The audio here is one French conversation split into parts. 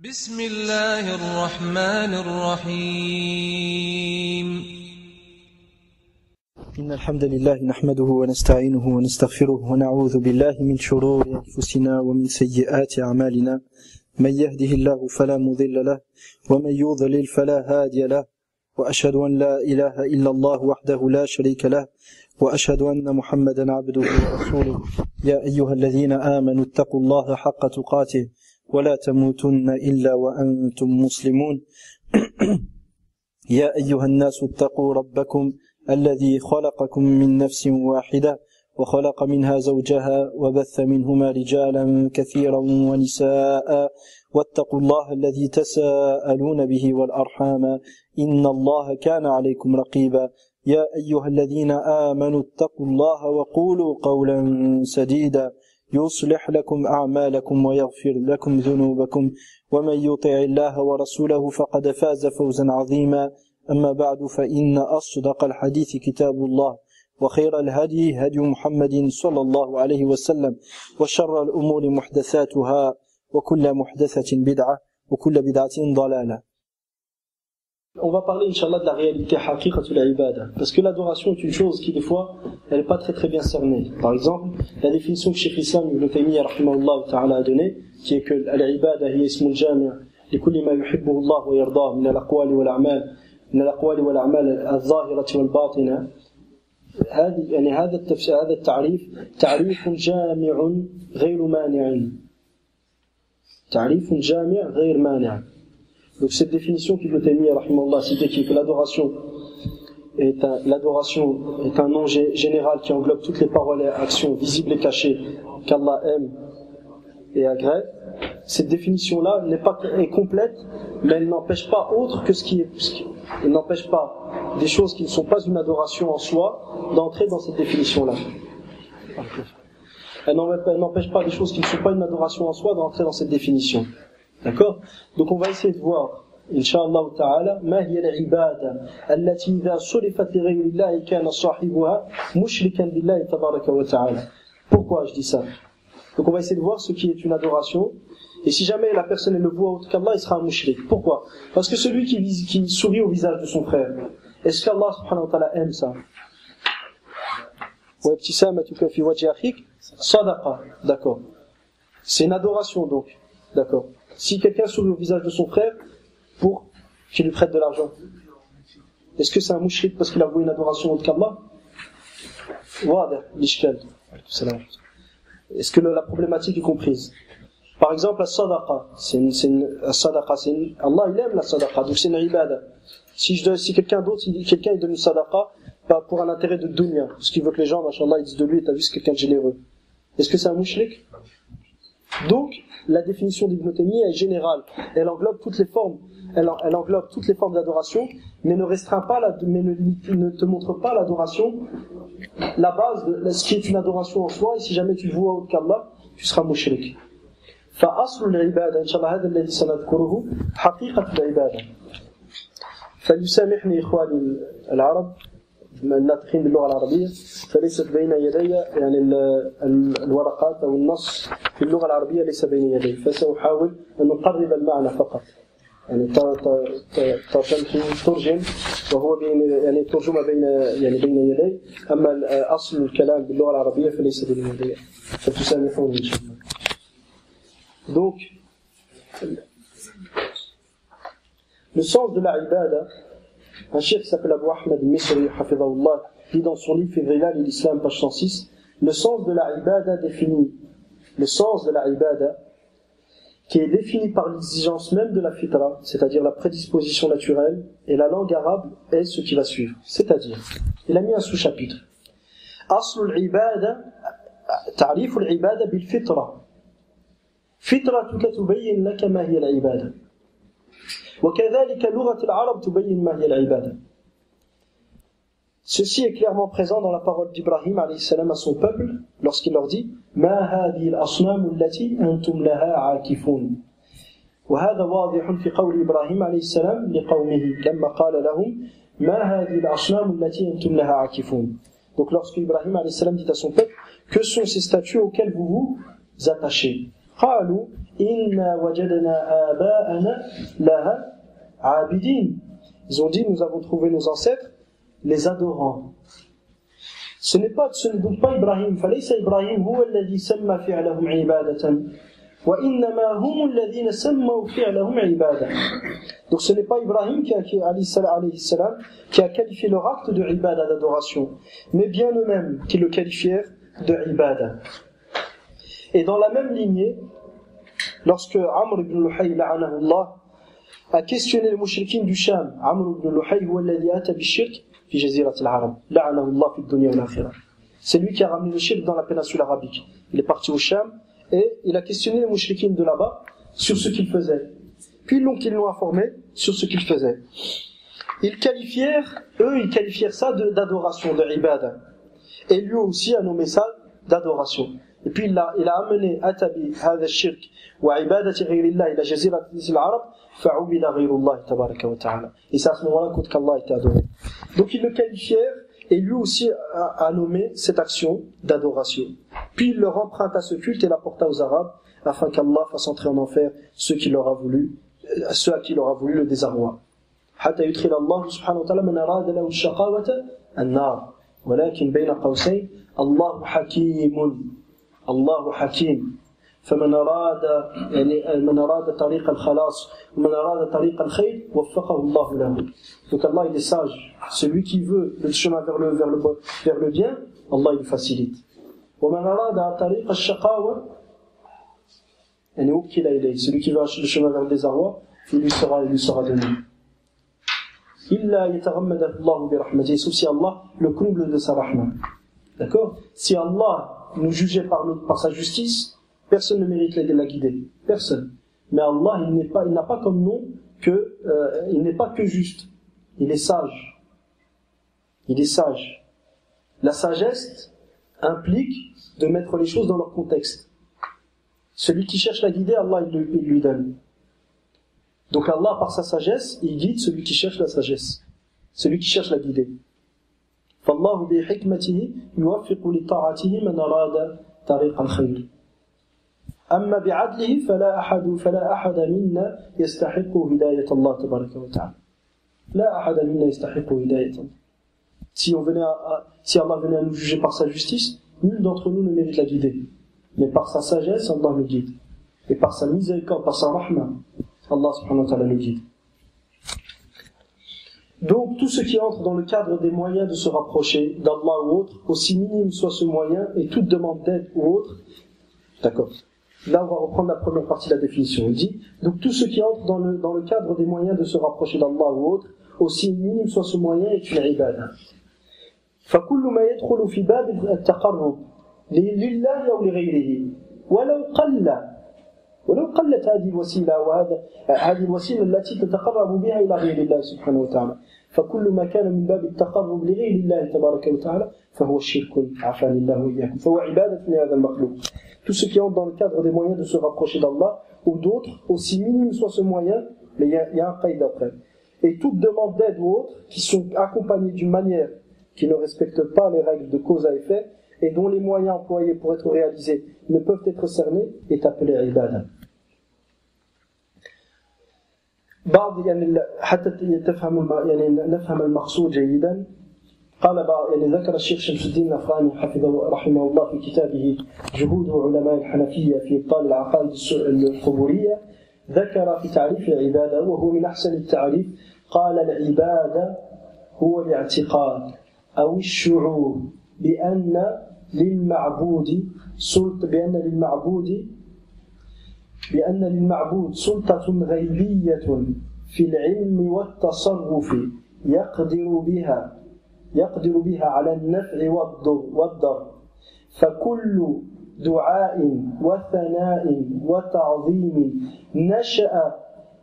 بسم الله الرحمن الرحيم إن الحمد لله نحمده ونستعينه ونستغفره ونعوذ بالله من شرور أنفسنا ومن سيئات أعمالنا من يهده الله فلا مضل له ومن يضلل فلا هادي له وأشهد أن لا إله إلا الله وحده لا شريك له وأشهد أن محمدا عبده ورسوله يا أيها الذين آمنوا اتقوا الله حق تقاته ولا تموتن إلا وأنتم مسلمون يا أيها الناس اتقوا ربكم الذي خلقكم من نفس واحدة وخلق منها زوجها وبث منهما رجالا كثيرا ونساء واتقوا الله الذي تساءلون به والأرحام إن الله كان عليكم رقيبا يا أيها الذين آمنوا اتقوا الله وقولوا قولا سديدا يصلح لكم أعمالكم ويغفر لكم ذنوبكم ومن يطع الله ورسوله فقد فاز فوزا عظيما أما بعد فإن أصدق الحديث كتاب الله وخير الهدي هدي محمد صلى الله عليه وسلم وشر الأمور محدثاتها وكل محدثة بدعة وكل بدعة ضلالة. On va parler, Inch'Allah, de la réalité haqiqatul ibada. Parce que l'adoration est une chose qui, des fois, elle n'est pas très bien cernée. Par exemple, la définition que Cheikh Islam Ibn Taymiyyah rahimahullah ta'ala a donnée, qui est que l'ibada hiya ismul jami' li kulli ma yuhibbuhu Allah wa yardah min al-aqwali wal a'mal al-zahirati wal batina. هذا التفسير هذا التعريف تعريف جامع غير مانع. تعريف جامع غير مانع. Donc cette définition qu'Ibn Taymiyyah rahimahullah cité, qui est que l'adoration est un nom général qui englobe toutes les paroles et actions visibles et cachées qu'Allah aime et agrée. Cette définition-là est complète, mais elle n'empêche pas autre que elle n'empêche pas des choses qui ne sont pas une adoration en soi d'entrer dans cette définition-là. Elle n'empêche pas des choses qui ne sont pas une adoration en soi d'entrer dans cette définition. D'accord? Donc on va essayer de voir, Inch'Allah ta'ala, ma hiya al-ibada allati idha surifat li ghayri Allah kana sahibuha mushrikan billahi tabaraka wa ta'ala. Pourquoi je dis ça? Donc on va essayer de voir ce qui est une adoration, et si jamais la personne le voit autre qu'Allah, il sera un mushrik. Pourquoi? Parce que celui qui sourit au visage de son frère, est-ce qu'Allah subhanahu wa ta'ala aime ça? Wa ibtisamatuka fi wajhi akhik sadaqa. D'accord. C'est une adoration donc. D'accord. Si quelqu'un sourit au visage de son frère pour qu'il lui prête de l'argent, est-ce que c'est un mouchrik parce qu'il a voué une adoration autre qu'Allah? Est-ce que la problématique est comprise? Par exemple, la sadaqa, Allah il aime la sadaqa, donc c'est une ibada. Si quelqu'un il donne une sadaqa, pas pour un intérêt de dunya, parce qu'il veut que les gens, machallah, ils disent de lui, t'as vu, c'est quelqu'un de généreux. Est-ce que c'est un mouchrik? Donc, la définition d'Ibn Taymiyyah est générale. Elle englobe toutes les formes. Elle englobe toutes les formes d'adoration, mais ne restreint pas, ne te montre pas l'adoration, la base de ce qui est une adoration en soi. Et si jamais tu vois autre qu'Allah, tu seras mushrik. فأصل العبادة إن شاء الله هذا الذي سنذكره حقيقة العبادة. فليسامحني إخواني العرب الناطقين باللغة العربية، فليست بين يدي يعني الورقات أو النص في اللغة العربية ليس بين يدي، فسأحاول أن نقرب المعنى فقط. يعني ترجم وهو يعني ترجمة بين يدي، أما أصل الكلام باللغة العربية فليس بين يدي، فتسامحوني إن شاء الله. Donc, le sens de la ibada, un cheikh qui s'appelle Abu Ahmed al-Misri, hafidhahullah, dit dans son livre Fidrilal et l'Islam, page 106, le sens de la ibada qui est défini par l'exigence même de la fitra, c'est-à-dire la prédisposition naturelle, et la langue arabe est ce qui va suivre. C'est-à-dire, il a mis un sous-chapitre. Aslu al-ibada, ta'rif al-ibada bil-fitra. فطرتك تبين لك ما هي العبادة وكذلك لغة العرب تبين ما هي العبادة. Ceci est clairement présent dans la parole d'Ibrahim alayhi salam à son peuple lorsqu'il leur dit ما هذه الأصنام التي أنتم لها عاكفون. وهذا واضح في قول إبراهيم عليه السلام لقومه لما قال لهم ما هذه الأصنام التي أنتم لها عاكفون. Donc lorsque Ibrahim alayhi salam dit à son peuple, que sont ces statues auxquelles vous vous attachez? قالوا Inna wajadna aba'ana laha abidin. Ils ont dit, nous avons trouvé nos ancêtres les adorants. Ce n'est donc pas Ibrahim. فليس إبراهيم هو الذي سمى فعلهم عبادة وإنما هم الذين سموا فعلهم عبادة. Donc ce n'est pas Ibrahim qui a qualifié leur acte de ibada, d'adoration, mais bien eux-mêmes qui le qualifièrent de ibada. Et dans la même lignée, lorsque Amr ibn Luhay la'anahullah a questionné les mouchriquins du Sham, Amr ibn Luhay huwa alladhi ata bishirk fi jazirat al-Arab, la'anahullah fi dunya wal akhirah. C'est lui qui a ramené le shirk dans la péninsule arabique. Il est parti au Sham et il a questionné les mouchriquins de là-bas sur ce qu'ils faisaient. Puis ils l'ont informé sur ce qu'ils faisaient. Ils qualifièrent ça d'adoration, de ibada. Et lui aussi a nommé ça d'adoration. Et puis il a amené Atabi hadha shirk wa ibadati ghayrillah ila jazirat al-Arab fa'ubida ghayrullah tabaraka wa ta'ala. Et c'est à ce moment-là qu'Allah était adoré. Donc ils le qualifièrent et lui aussi a nommé cette action d'adoration. Puis il leur emprunta ce culte et l'apporta aux Arabes afin qu'Allah fasse entrer en enfer ceux à qui il aura voulu le désarroi. حتى يدخل الله سبحانه وتعالى من أراد له الشقاوة النار ولكن بين قوسين الله حكيم فمن أراد طريق الخلاص ومن أراد طريق الخير وفقه الله له. Donc Allah il est sage, celui qui veut le chemin vers le bien, Allah il le facilite. ومن أراد طريق الشقاوة celui qui va le chemin vers le désarroi, il lui sera donné. Illa yataghammadahu Allah bi rahmatihi, sauf si Allah le comble de sa rahma. D'accord? Si Allah nous jugeait par sa justice, personne ne mérite la guider. Personne. Mais Allah, il n'a pas comme nom il n'est pas que juste. Il est sage. Il est sage. La sagesse implique de mettre les choses dans leur contexte. Celui qui cherche la guider, Allah il lui donne. Donc Allah, par sa sagesse, il guide celui qui cherche la sagesse, celui qui cherche la guider. فالله بحكمته يوفق لطاعته من أراد طريق الخير. أما بعدله فلا أحد منا يستحق هداية الله تبارك وتعالى. لا أحد منا يستحق هداية الله. Si Allah venait à nous juger par sa justice, nul d'entre nous ne mérite la guider. Mais par sa sagesse, Allah nous guide. Et par sa miséricorde, par sa rahma, Allah subhanahu wa ta'ala nous guide. Donc, tout ce qui entre dans le cadre des moyens de se rapprocher d'Allah ou autre, aussi minime soit ce moyen, et toute demande d'aide ou autre, d'accord. Là, on va reprendre la première partie de la définition. Il dit, donc tout ce qui entre dans le cadre des moyens de se rapprocher d'Allah ou autre, aussi minime soit ce moyen, est une ibada. فَكُلُّ مَا يَدْخُلُ فِي بَابِ التَّقَرُّبِ لله أو لغيره ولو قلت هذه الوسيلة التي تتقرب بها إلى غير الله سبحانه وتعالى فكل ما كان من باب التقرب لغير الله تبارك وتعالى فهو الشرك عافاني الله وإياكم فهو عبادة لهذا المخلوق. Tout ce qui entre dans le cadre des moyens de se rapprocher d'Allah ou d'autres, aussi minime soit ce moyen, mais il y a un qaïd après. Et toute demande d'aide ou autre qui sont accompagnées d'une manière qui ne respecte pas les règles de cause à effet et dont les moyens employés pour être réalisés ne peuvent être cernés, est appelé ibada. حتى نفهم المقصود جيدا قال ذكر الشيخ شمس الدين الأفغاني حفظه رحمه الله في كتابه جهود علماء الحنفية في إبطال العقائد القبورية ذكر في تعريف العبادة وهو من أحسن التعريف قال العبادة هو الاعتقاد أو الشعور بأن للمعبود سلطة غيبية في العلم والتصرف يقدر بها على النفع والضر فكل دعاء وثناء وتعظيم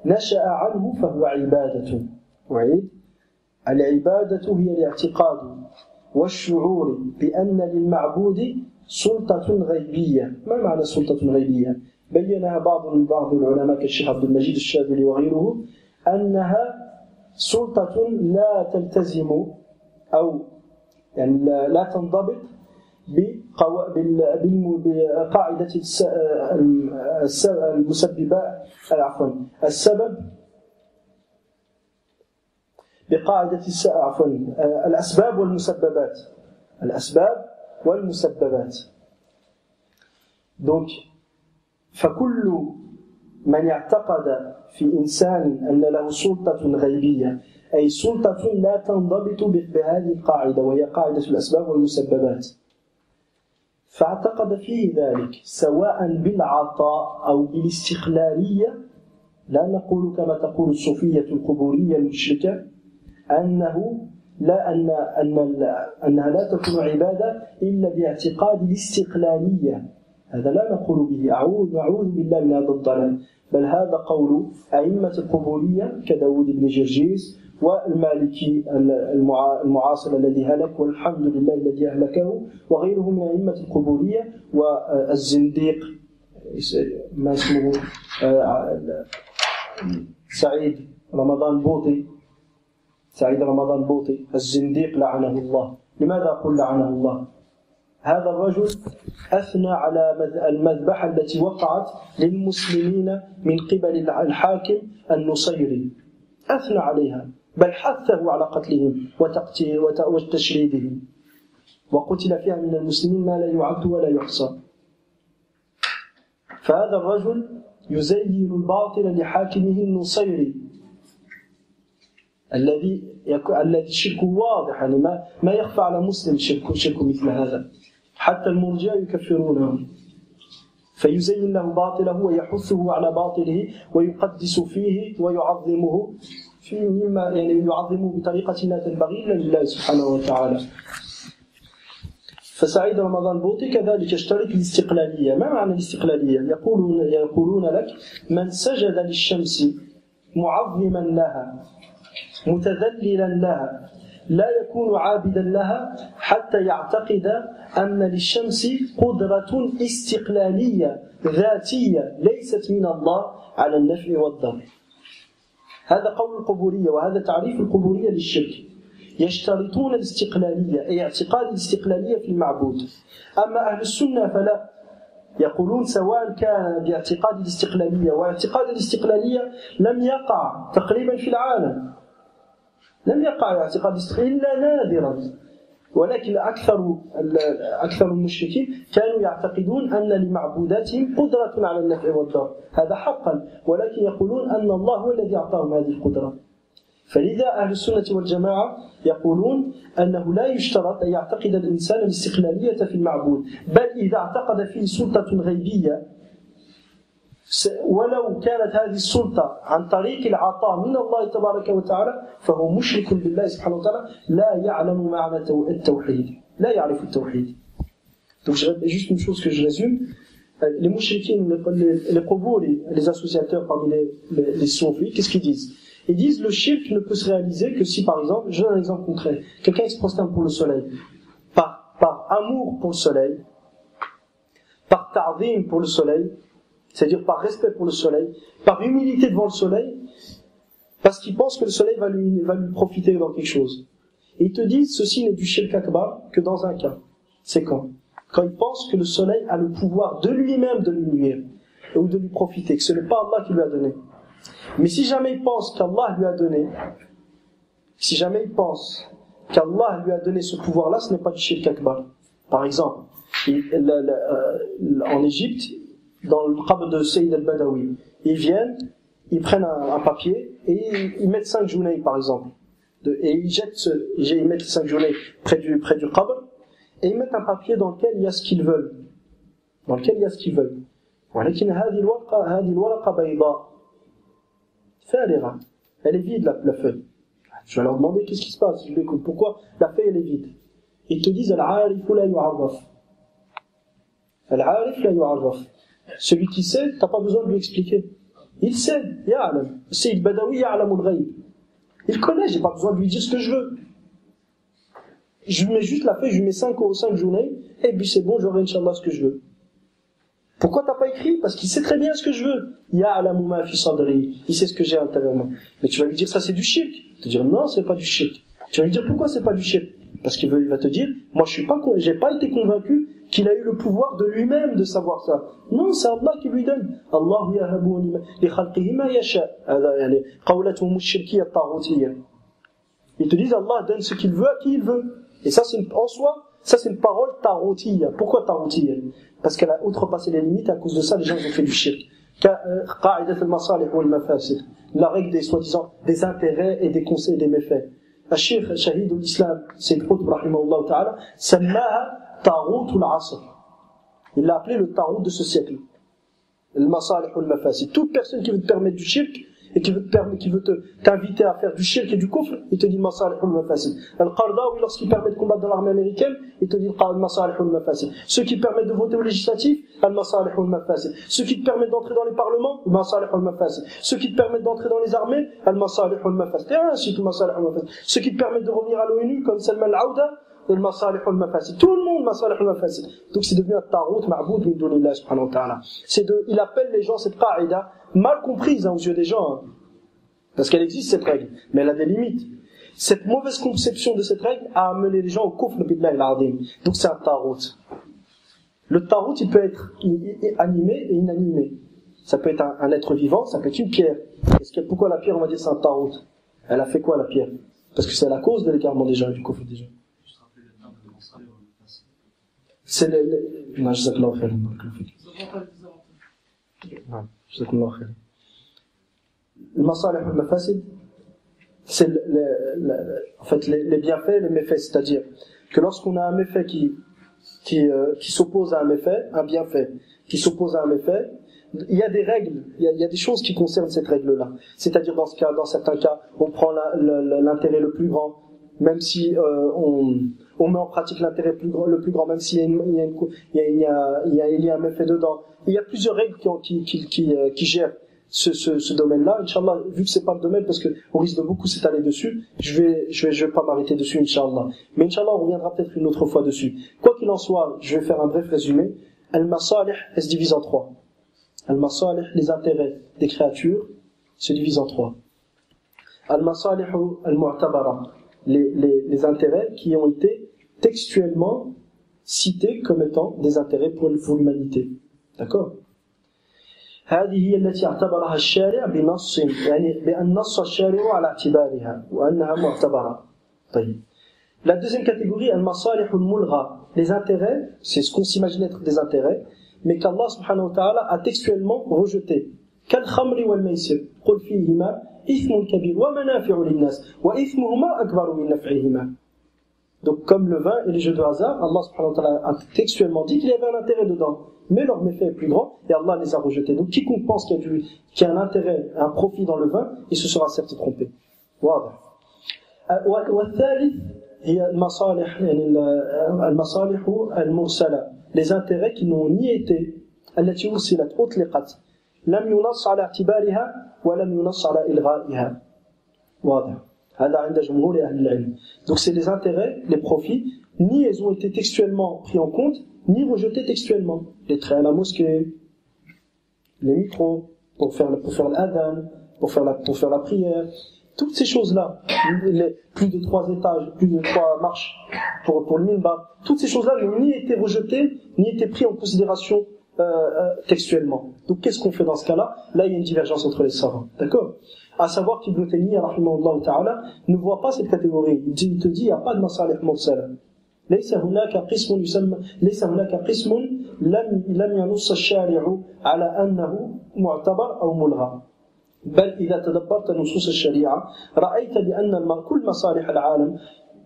نشأ عنه فهو عبادة. وعيد العبادة هي الاعتقاد والشعور بأن للمعبود سلطة غيبية. ما معنى سلطة غيبية؟ بينها بعض العلماء كالشيخ عبد المجيد الشاذلي وغيره أنها سلطة لا تلتزم أو يعني لا تنضبط بقاعدة المسببات عفوا السبب بقاعدة عفوا الأسباب والمسببات الأسباب والمسببات. Donc فكل من اعتقد في إنسان أن له سلطة غيبية أي سلطة لا تنضبط بهذه القاعدة وهي قاعدة الأسباب والمسببات فاعتقد فيه ذلك سواء بالعطاء أو بالاستقلالية لا نقول كما تقول الصوفية القبورية المشركة أنها لا تكون عبادة إلا باعتقاد الاستقلالية هذا لا نقول به أعوذ بالله من هذا الضلال بل هذا قول أئمة القبورية كداود بن جرجيس والمالكي المعاصر الذي هلك والحمد لله الذي أهلكه وغيره من أئمة القبورية والزنديق ما اسمه سعيد رمضان بوطي الزنديق لعنه الله. لماذا أقول لعنه الله؟ هذا الرجل أثنى على المذبحة التي وقعت للمسلمين من قبل الحاكم النصيري أثنى عليها بل حثه على قتلهم وتشريدهم وقتل فيها من المسلمين ما لا يعد ولا يحصى. فهذا الرجل يزين الباطل لحاكمه النصيري الذي شركه واضح يعني ما يخفى على مسلم شرك مثل هذا حتى المرجئة يكفرونه فيزين له باطله ويحثه على باطله ويقدس فيه ويعظمه مما يعني يعظمه بطريقة لا تنبغي إلا لله سبحانه وتعالى. فسعيد رمضان بوطي كذلك يشترط الاستقلالية. ما معنى الاستقلالية؟ يقولون لك من سجد للشمس معظما لها متذللا لها لا يكون عابدا لها حتى يعتقد أن للشمس قدرة استقلالية ذاتية ليست من الله على النفع والضر. هذا قول القبورية وهذا تعريف القبورية للشرك. يشترطون الاستقلالية أي اعتقاد الاستقلالية في المعبود. أما أهل السنة فلا يقولون سواء كان باعتقاد الاستقلالية واعتقاد الاستقلالية لم يقع تقريبا في العالم لم يقع اعتقاد الاستقلالية إلا نادرا ولكن أكثر المشركين كانوا يعتقدون أن لمعبوداتهم قدرة على النفع والضر هذا حقا ولكن يقولون أن الله هو الذي أعطاهم هذه القدرة. فلذا أهل السنة والجماعة يقولون أنه لا يشترط أن يعتقد الإنسان الاستقلالية في المعبود بل إذا اعتقد فيه سلطة غيبية ولو كانت هذه السلطة عن طريق العطاء من الله تبارك وتعالى فهو مشرك بالله سبحانه وتعالى لا يعلم معنى التوحيد لا يعرف التوحيد. Donc juste une chose que je résume, les mouchriquins, les quburi, les associateurs parmi les soufis, qu'est-ce qu'ils disent? Ils disent le shirk ne peut se réaliser que si par exemple, je donne un exemple concret, quelqu'un se prosterne pour le soleil, par amour pour le soleil, par ta'zim pour le soleil, c'est-à-dire par respect pour le soleil, par humilité devant le soleil, parce qu'il pense que le soleil va lui profiter dans quelque chose. Et ils te disent, ceci n'est du shirk akbar que dans un cas. C'est quand il pense que le soleil a le pouvoir de lui-même de lui nuire, ou de lui profiter, que ce n'est pas Allah qui lui a donné. Mais si jamais il pense qu'Allah lui a donné, ce pouvoir-là, ce n'est pas du shirk akbar. Par exemple, en Égypte, dans le qabr de Sayyid al-Badawi, ils viennent, ils prennent un papier et ils mettent 5 journées par exemple, et ils mettent 5 journées près du qabr et ils mettent un papier dans lequel il y a ce qu'ils veulent, ولكن هذه الورقة بيضاء فارغة, elle est vide la feuille. Je vais leur demander qu'est-ce qui se passe, je l'écoute, pourquoi la feuille elle est vide. Ils te disent al-'arifu la yu'arraf. Al-'arif la yu'arraf. Celui qui sait, t'as pas besoin de lui expliquer. Il sait, ya'lam. Sayyid Badawi ya'lamu al-ghayb. Il connaît, j'ai pas besoin de lui dire ce que je veux. Je mets juste la feuille, je mets 5 journées, et puis c'est bon, j'aurai Inch'Allah ce que je veux. Pourquoi t'as pas écrit? Parce qu'il sait très bien ce que je veux. Ya'lamu ma fi sadri. Il sait ce que j'ai intérieurement. Mais tu vas lui dire ça c'est du shirk. Tu vas dire non, c'est pas du shirk. Tu vas lui dire pourquoi c'est pas du shirk? Parce qu'il va te dire, moi j'ai pas été convaincu qu'il a eu le pouvoir de lui-même de savoir ça. Non, c'est Allah qui lui donne. Allah yahabu li khalqihi ma yasha. Yani qawlatuhum ash-shirkiyya at-taghutiyya. Ils te disent Allah donne ce qu'il veut à qui il veut. Et ça en soi, ça c'est une parole taroutiyya. Pourquoi taroutiyya? Parce qu'elle a outrepassé les limites, à cause de ça les gens ont fait du shirk. Qa'idat al-masalih wal mafasid. La règle des soi-disant des intérêts et des conseils et des méfaits. الشيخ شهيد الإسلام سيد قطب رحمه الله تعالى سماها طاغوت العصر. Il l'a appelé le tarout de ce siècle. المصالح والمفاسد. Toute personne qui veut te permettre du shirk et qui veut t'inviter à faire du shirk et du kufr, il te dit masalih wal-mafasid. Al-Qardawi, lorsqu'il permet de combattre dans l'armée américaine, il te dit masalih wal-mafasid. Ceux qui permettent de voter au législatif, al-masalih wal-mafasid. Ceux qui te permettent d'entrer dans les parlements, masalih wal-mafasid. Ceux qui te permettent d'entrer dans les armées, al-masalih wal-mafasid. Et ainsi tout masalih wal-mafasid. Ceux qui te permettent de revenir à l'ONU, comme Salman al-Aouda, al-masalih wal-mafasid. Tout le monde masalih wal-mafasid. Donc c'est devenu un tarout ma'boud min dunillah subhanahu wa ta'ala. Il appelle les gens cette qa'ida mal comprise aux yeux des gens, hein. Parce qu'elle existe cette règle, mais elle a des limites. Cette mauvaise conception de cette règle a amené les gens au kufr billahi al-azim. Donc c'est un tarout. Le tarout, il peut être animé et inanimé. Ça peut être un être vivant, ça peut être une pierre. Pourquoi la pierre, on va dire c'est un tarout? Elle a fait quoi la pierre? Parce que c'est la cause de l'égarement des gens, du kufr des gens. C'est non, jazakallahu khairan. Non, jazakallahu khairan. Le masalih wal mafasid, c'est en fait les bienfaits et les méfaits, c'est-à-dire que lorsqu'on a un méfait qui s'oppose à un méfait, un bienfait qui s'oppose à un méfait, il y a des règles, il y a des choses qui concernent cette règle-là. C'est-à-dire dans certains cas, on prend l'intérêt le plus grand, même si on met en pratique l'intérêt le plus grand, même s'il y a un méfais dedans. Il y a plusieurs règles qui gèrent ce domaine-là. Inch'Allah, vu que c'est pas le domaine, parce que on risque de beaucoup s'étaler dessus, je vais pas m'arrêter dessus, Inch'Allah. Mais Inch'Allah, on reviendra peut-être une autre fois dessus. Quoi qu'il en soit, je vais faire un bref résumé. Al-Masalih, elle se divise en trois. Al-Masalih, les intérêts des créatures, se divisent en trois. Al-Masalih al-Mu'tabara, les intérêts qui ont été textuellement cités comme étant des intérêts pour l'humanité. D'accord? هذه هي التي اعتبرها الشارع بنص يعني بأن نص الشارع على اعتبارها وأنها معتبرة. طيب. La deuxième catégorie, al-masalih al-mulgha, les intérêts, c'est ce qu'on s'imagine être des intérêts, mais qu'Allah subhanahu wa ta'ala a textuellement rejeté. Kal khamri wal maisir, qul fihima ithmun kabir wa manafi'u lin-nas wa ithmuhuma akbaru min naf'ihima. Donc comme le vin et les jeux de hasard, Allah subhanahu wa ta'ala a textuellement dit qu'il y avait un intérêt dedans. Mais leur méfait est plus grand et Allah les a rejetés. Donc quiconque pense qu'il y a un intérêt, un profit dans le vin, il se sera certes trompé. واضح. والثالث هي المصالح يعني المصالح المرسلة, les intérêts qui n'ont ni été التي أرسلت أطلقت لم ينص على اعتبارها ولم ينص على إلغائها. واضح. هذا عند جمهور أهل العلم. Donc c'est les intérêts, les profits, ni ils ont été textuellement pris en compte, ni rejetés textuellement. Les traits à la mosquée, les micros, pour faire l'adhan, pour faire la prière, toutes ces choses-là, plus de 3 étages, plus de 3 marches pour le minbar, toutes ces choses-là n'ont ni été rejetées, ni été prises en considération textuellement. Donc qu'est-ce qu'on fait dans ce cas-là? Là, il y a une divergence entre les savants. D'accord? À savoir qu'Ibn Taymiyyah, rahimahullah ta'ala, ne voit pas cette catégorie. Il te dit, il n'y a pas de masalih mursala. ليس هناك قسم يسمى ليس هناك قسم لم ينص الشارع على أنه معتبر أو ملغى بل إذا تدبرت نصوص الشريعة رأيت بأن كل مصالح العالم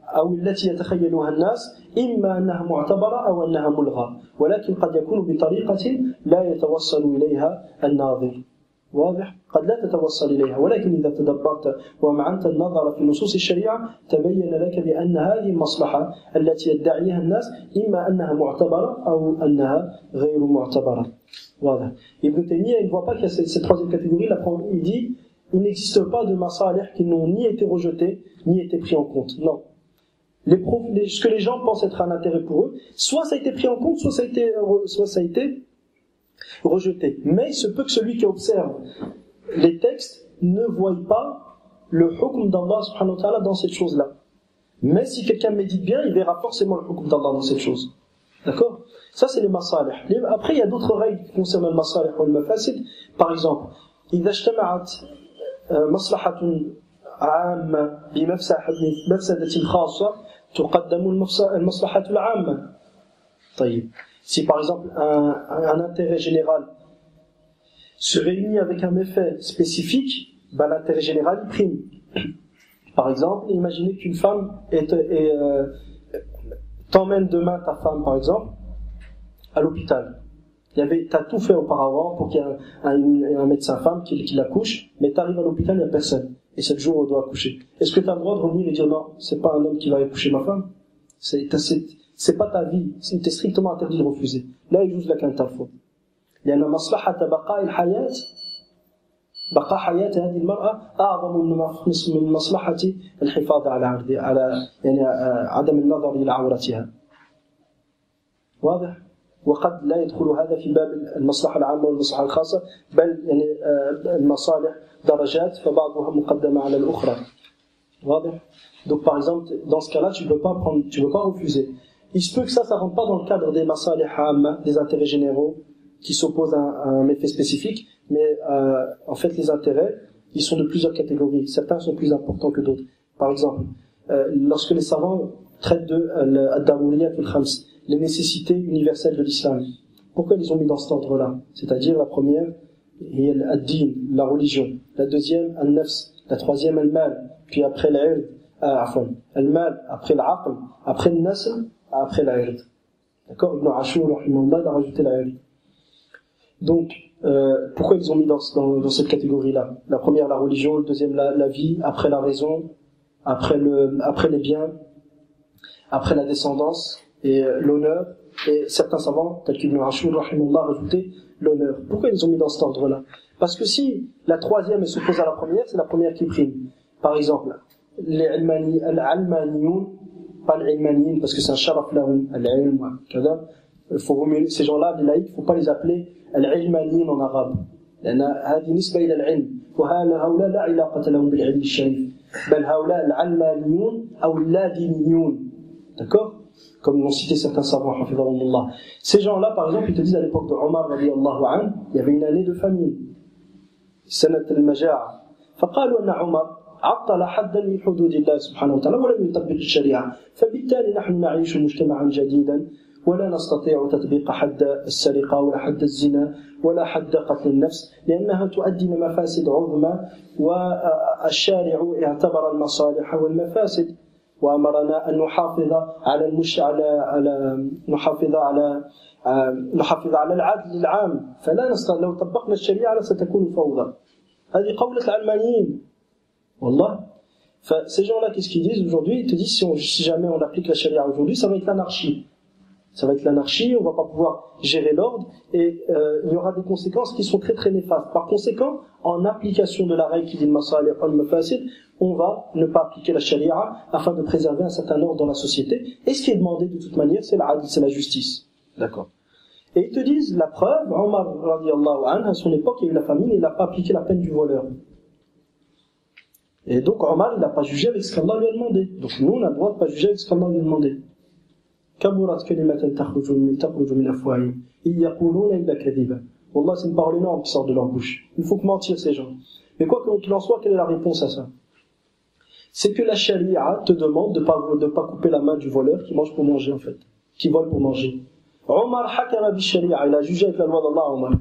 أو التي يتخيلها الناس إما أنها معتبرة أو أنها ملغى ولكن قد يكون بطريقة لا يتوصل إليها الناظر. واضح؟ قد لا تتوصل إليها ولكن إذا تدبرت ومعنت النظر في نصوص الشريعة تبين لك بأن هذه المصلحة التي يدعيها الناس إما أنها معتبرة أو أنها غير معتبرة. واضح. Ibn Taymiyyah, il ne voit pas qu'il y a cette troisième catégorie. Il dit il n'existe pas de masalih qui n'ont ni été rejetés ni été pris en compte. Non. Ce que les gens pensent être un intérêt pour eux, soit ça a été pris en compte, soit ça a été rejeté. Mais il se peut que celui qui observe les textes ne voie pas le hukm d'Allah subhanahu wa ta'ala dans cette chose-là. Mais si quelqu'un médite bien, il verra forcément le hukm d'Allah dans cette chose. D'accord? Ça, c'est les masalih. Après, il y a d'autres règles qui concernent le masalih ou le mafasid. Par exemple, إذا اجتمعت مصلحة عامة بمفسدة خاصة تقدم المصلحة العامة. طيب. Si par exemple un intérêt général se réunit avec un méfait spécifique, ben, l'intérêt général il prime. Par exemple, imaginez qu'une femme t'emmène demain ta femme, par exemple, à l'hôpital. T'as tout fait auparavant pour qu'il y ait un médecin femme qui l'accouche, mais t'arrives à l'hôpital, il n'y a personne. Et c'est le jour où on doit accoucher. Est-ce que tu as le droit de revenir et dire non, c'est pas un homme qui va accoucher ma femme? C'est pas ta vie. T'es strictement interdit de refuser. Là, il joue la quintafo. لأن مصلحة بقاء الحياة بقاء حياة هذه المرأة أعظم من مصلحة الحفاظ على يعني عدم النظر إلى عورتها. واضح؟ وقد لا يدخل هذا في باب المصلحة العامة والمصلحة الخاصة بل يعني المصالح درجات فبعضها مقدمة على الأخرى. واضح؟ Donc par exemple dans ce cas-là tu peux pas refuser. Il se peut que ça rentre pas dans le cadre des masalih amma, des intérêts généraux qui s'opposent à un méfait spécifique, mais en fait les intérêts ils sont de plusieurs catégories. Certains sont plus importants que d'autres. Par exemple, lorsque les savants traitent de ad-daruriyat al-khams, les nécessités universelles de l'islam. Pourquoi ils ont mis dans cet ordre-là? C'est-à-dire la première, ad-din, la religion. La deuxième, al-nafs. La troisième, al-mal. Puis après l'ird, al-mal, après l'aql, après le nasl, après l'ird. D'accord? Ibn Ashur, il a rajouté l'ird. Donc, pourquoi ils ont mis dans cette catégorie-là? La première, la religion. La deuxième, la vie. Après la raison. Après les biens. Après la descendance. Et l'honneur, et certains savants, tels qu'Ibn Ashur, rahimahullah, rajouté l'honneur. Pourquoi ils ont mis dans cet ordre-là? Parce que si la troisième s'oppose à la première, c'est la première qui prime. Par exemple, les al-almaniyoun, pas l'ilmaniyin, parce que c'est un sharaf lahum, al-ilm, ces gens-là, les laïcs, il ne faut pas les appeler al-ilmaniyin en arabe. لأن هذه نسبة إلى العلم وهؤلاء لا علاقة لهم بالعلم الشريف بل هؤلاء العلمانيون أو اللادينيون. D'accord? Comme l'ont cité certains savants, hafidhahumullah. Ces gens-là, par exemple, ils te disent à l'époque de Omar, radiyallahu anhu, il y avait une année de famine. Sanat al-Maja'a. فقالوا أن عمر عطل حدا من حدود الله سبحانه وتعالى ولم يطبق الشريعة. فبالتالي نحن نعيش مجتمعا جديدا ولا نستطيع تطبيق حد السرقة ولا حد الزنا ولا حد قتل النفس لأنها تؤدي إلى مفاسد عظمى والشارع اعتبر المصالح والمفاسد وأمرنا أن نحافظ على العدل العام فلا نستطيع لو طبقنا الشريعة ستكون فوضى. هذه قولة العلمانيين. والله. Ces gens-là, qu'est-ce qu'ils disent aujourd'hui? Ils te disent si jamais on applique la charia aujourd'hui, ça va être l'anarchie. Ça va être l'anarchie, on va pas pouvoir gérer l'ordre et il y aura des conséquences qui sont très très néfastes. Par conséquent, en application de la règle qui dit le masalih wal mafasid, on va ne pas appliquer la charia afin de préserver un certain ordre dans la société. Et ce qui est demandé de toute manière, c'est la justice. D'accord. Et ils te disent la preuve, Omar radiyallahu anhu, à son époque, il y a eu la famine, il n'a pas appliqué la peine du voleur. Et donc Omar, il n'a pas jugé avec ce qu'Allah lui a demandé. Donc nous, on a le droit de pas juger avec ce qu'Allah lui a demandé. كبرت كلمة تخرج من أفواههم إن يقولون إلا كذبا. Wallah, c'est une parole énorme qui sort de leur bouche. Il faut que mentir ces gens. Mais quoi qu'il en soit, quelle est la réponse à ça? C'est que la charia te demande de pas couper la main du voleur qui mange pour manger en fait, qui vole pour manger. Omar hakama bi sharia, il a jugé avec la loi d'Allah. Omar.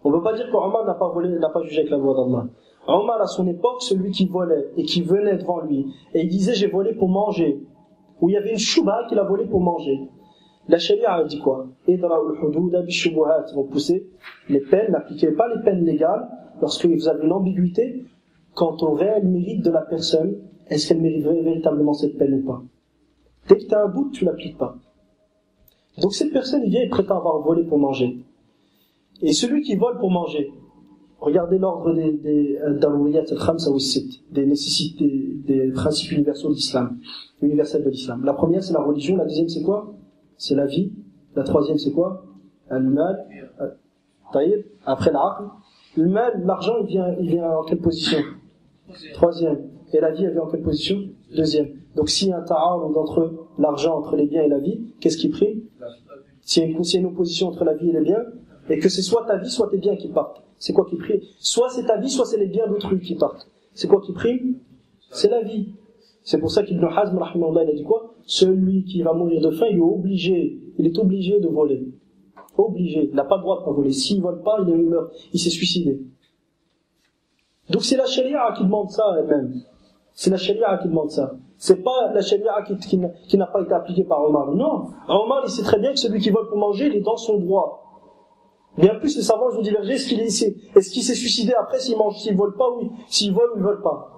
On ne peut pas dire qu'Omar n'a pas jugé avec la loi d'Allah. Omar à son époque, celui qui volait et qui venait devant lui et il disait j'ai volé pour manger. Où il y avait une shubha qu'il a volé pour manger. La charia a dit quoi? Idra'ul hududa bi shubuhat. Repoussez les peines, n'appliquez pas les peines légales lorsque vous avez une ambiguïté quant au réel mérite de la personne. Est-ce qu'elle mériterait véritablement cette peine ou pas? Dès que tu as un doute, tu l'appliques pas. Donc cette personne, il vient et prétend avoir volé pour manger. Et celui qui vole pour manger, regardez l'ordre des daruriyat al-khamsa ou al-sitt, des nécessités, des principes universels de l'islam. La première, c'est la religion. La deuxième, c'est quoi? C'est la vie. La troisième, c'est quoi? Al-mal. Après l'aql. Le mal, l'argent, il vient en quelle position? Troisième. Et la vie, elle vient en quelle position? Deuxième. Donc s'il y a un ta'arud entre l'argent, entre les biens et la vie, qu'est-ce qui prime? S'il y a une opposition entre la vie et les biens, et que c'est soit ta vie, soit tes biens qui partent, c'est quoi qui prime? Soit c'est ta vie, soit c'est les biens d'autrui qui partent. C'est quoi qui prime? C'est la vie. C'est pour ça qu'Ibn Hazm, rahimahullah, il a dit quoi? Celui qui va mourir de faim, il est obligé de voler. Obligé. Il n'a pas le droit de pas voler. S'il vole pas, il meurt. Il s'est suicidé. Donc c'est la charia qui demande ça elle-même. C'est la charia qui demande ça. C'est pas la charia qui n'a pas été appliquée par Omar. Non. Omar, il sait très bien que celui qui vole pour manger, il est dans son droit. Bien plus, les savants ont divergé. Est-ce qu'il s'est suicidé après s'il mange, s'il vole pas, oui. S'il vole ou il vole pas.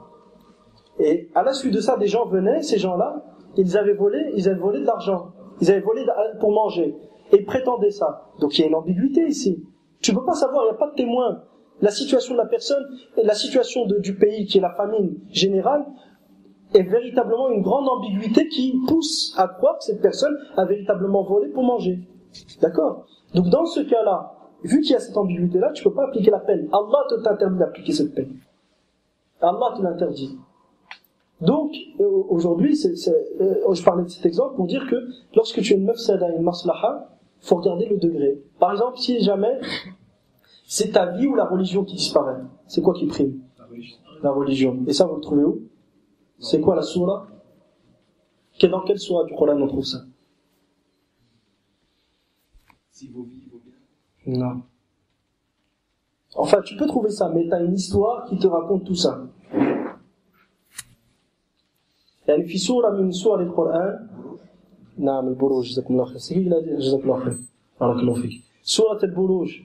Et à la suite de ça, des gens venaient, ces gens-là, ils avaient volé de l'argent. Ils avaient volé pour manger. Et ils prétendaient ça. Donc il y a une ambiguïté ici. Tu peux pas savoir, il n'y a pas de témoin. La situation de la personne, et la situation du pays qui est la famine générale, est véritablement une grande ambiguïté qui pousse à croire que cette personne a véritablement volé pour manger. D'accord? Donc dans ce cas-là, vu qu'il y a cette ambiguïté-là, tu peux pas appliquer la peine. Allah t'interdit d'appliquer cette peine. Allah te l'interdit. Donc, aujourd'hui, je parlais de cet exemple pour dire que lorsque tu as une mafsada et une maslaha, faut regarder le degré. Par exemple, si jamais c'est ta vie ou la religion qui disparaît, c'est quoi qui prime? La religion. Et ça, vous le trouvez où? C'est quoi la sourate? Dans quelle sourate du Coran on trouve ça? Si vos vies vont bien. Non. Enfin, tu peux trouver ça, mais tu as une histoire qui te raconte tout ça. يعني في سورة من سور القرآن نعم البروج جزاكم الله خير جزاك الله خير بارك الله فيك سورة البروج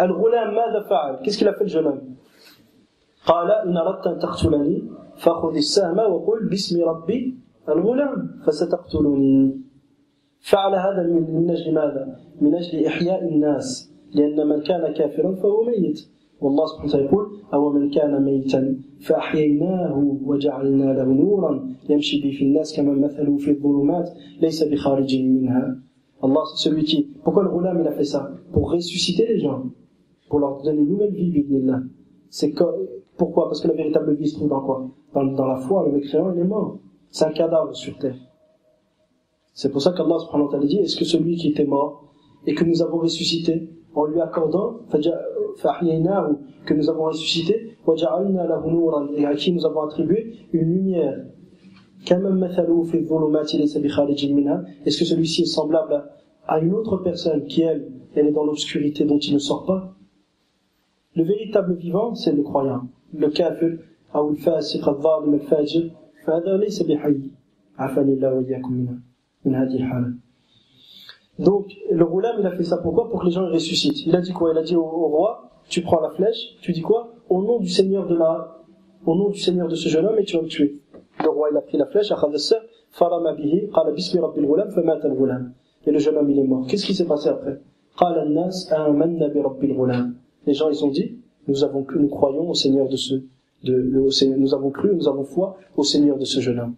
الغلام ماذا فعل qu'est-ce qu'il a fait le jeune homme قال إن أردت أن تقتلني فخذ السهم وقل باسم ربي الغلام فستقتلني فعل هذا من أجل ماذا من أجل إحياء الناس لأن من كان كافرا فهو ميت والله سبحانه وتعالى يقول أو من كان ميتا فأحييناه وجعلنا له نورا يمشي به في الناس كما مثله في الظلمات ليس بخارج منها. Allah c'est celui qui. Pourquoi le ghulam il a fait ça? Pour ressusciter les gens, pour leur donner une nouvelle vie, bidnillah. Pourquoi? Parce que la véritable vie se trouve dans quoi? Dans la foi. Le mécréant il est mort. C'est un cadavre sur terre. C'est pour ça qu'Allah subhanahu wa ta'ala dit est-ce que celui qui était mort et que nous avons ressuscité en lui accordant que nous avons ressuscité et à qui nous avons attribué une lumière est-ce que celui-ci est semblable à une autre personne qui elle est dans l'obscurité dont il ne sort pas? Le véritable vivant c'est le croyant. Le kafir ou le fasiq al-zalim al-fajir فهذا ليس بحي عافاني الله وإياكم من هذه الحالة. Donc, le ghulam, il a fait ça pourquoi? Pour que les gens ressuscitent. Il a dit quoi? Il a dit au roi, tu prends la flèche, tu dis quoi? Au nom du Seigneur de ce jeune homme, et tu vas le tuer. Le roi, il a pris la flèche, et le jeune homme, il est mort. Qu'est-ce qui s'est passé après? Les gens, ils ont dit, nous croyons au Seigneur nous avons cru, nous avons foi au Seigneur de ce jeune homme.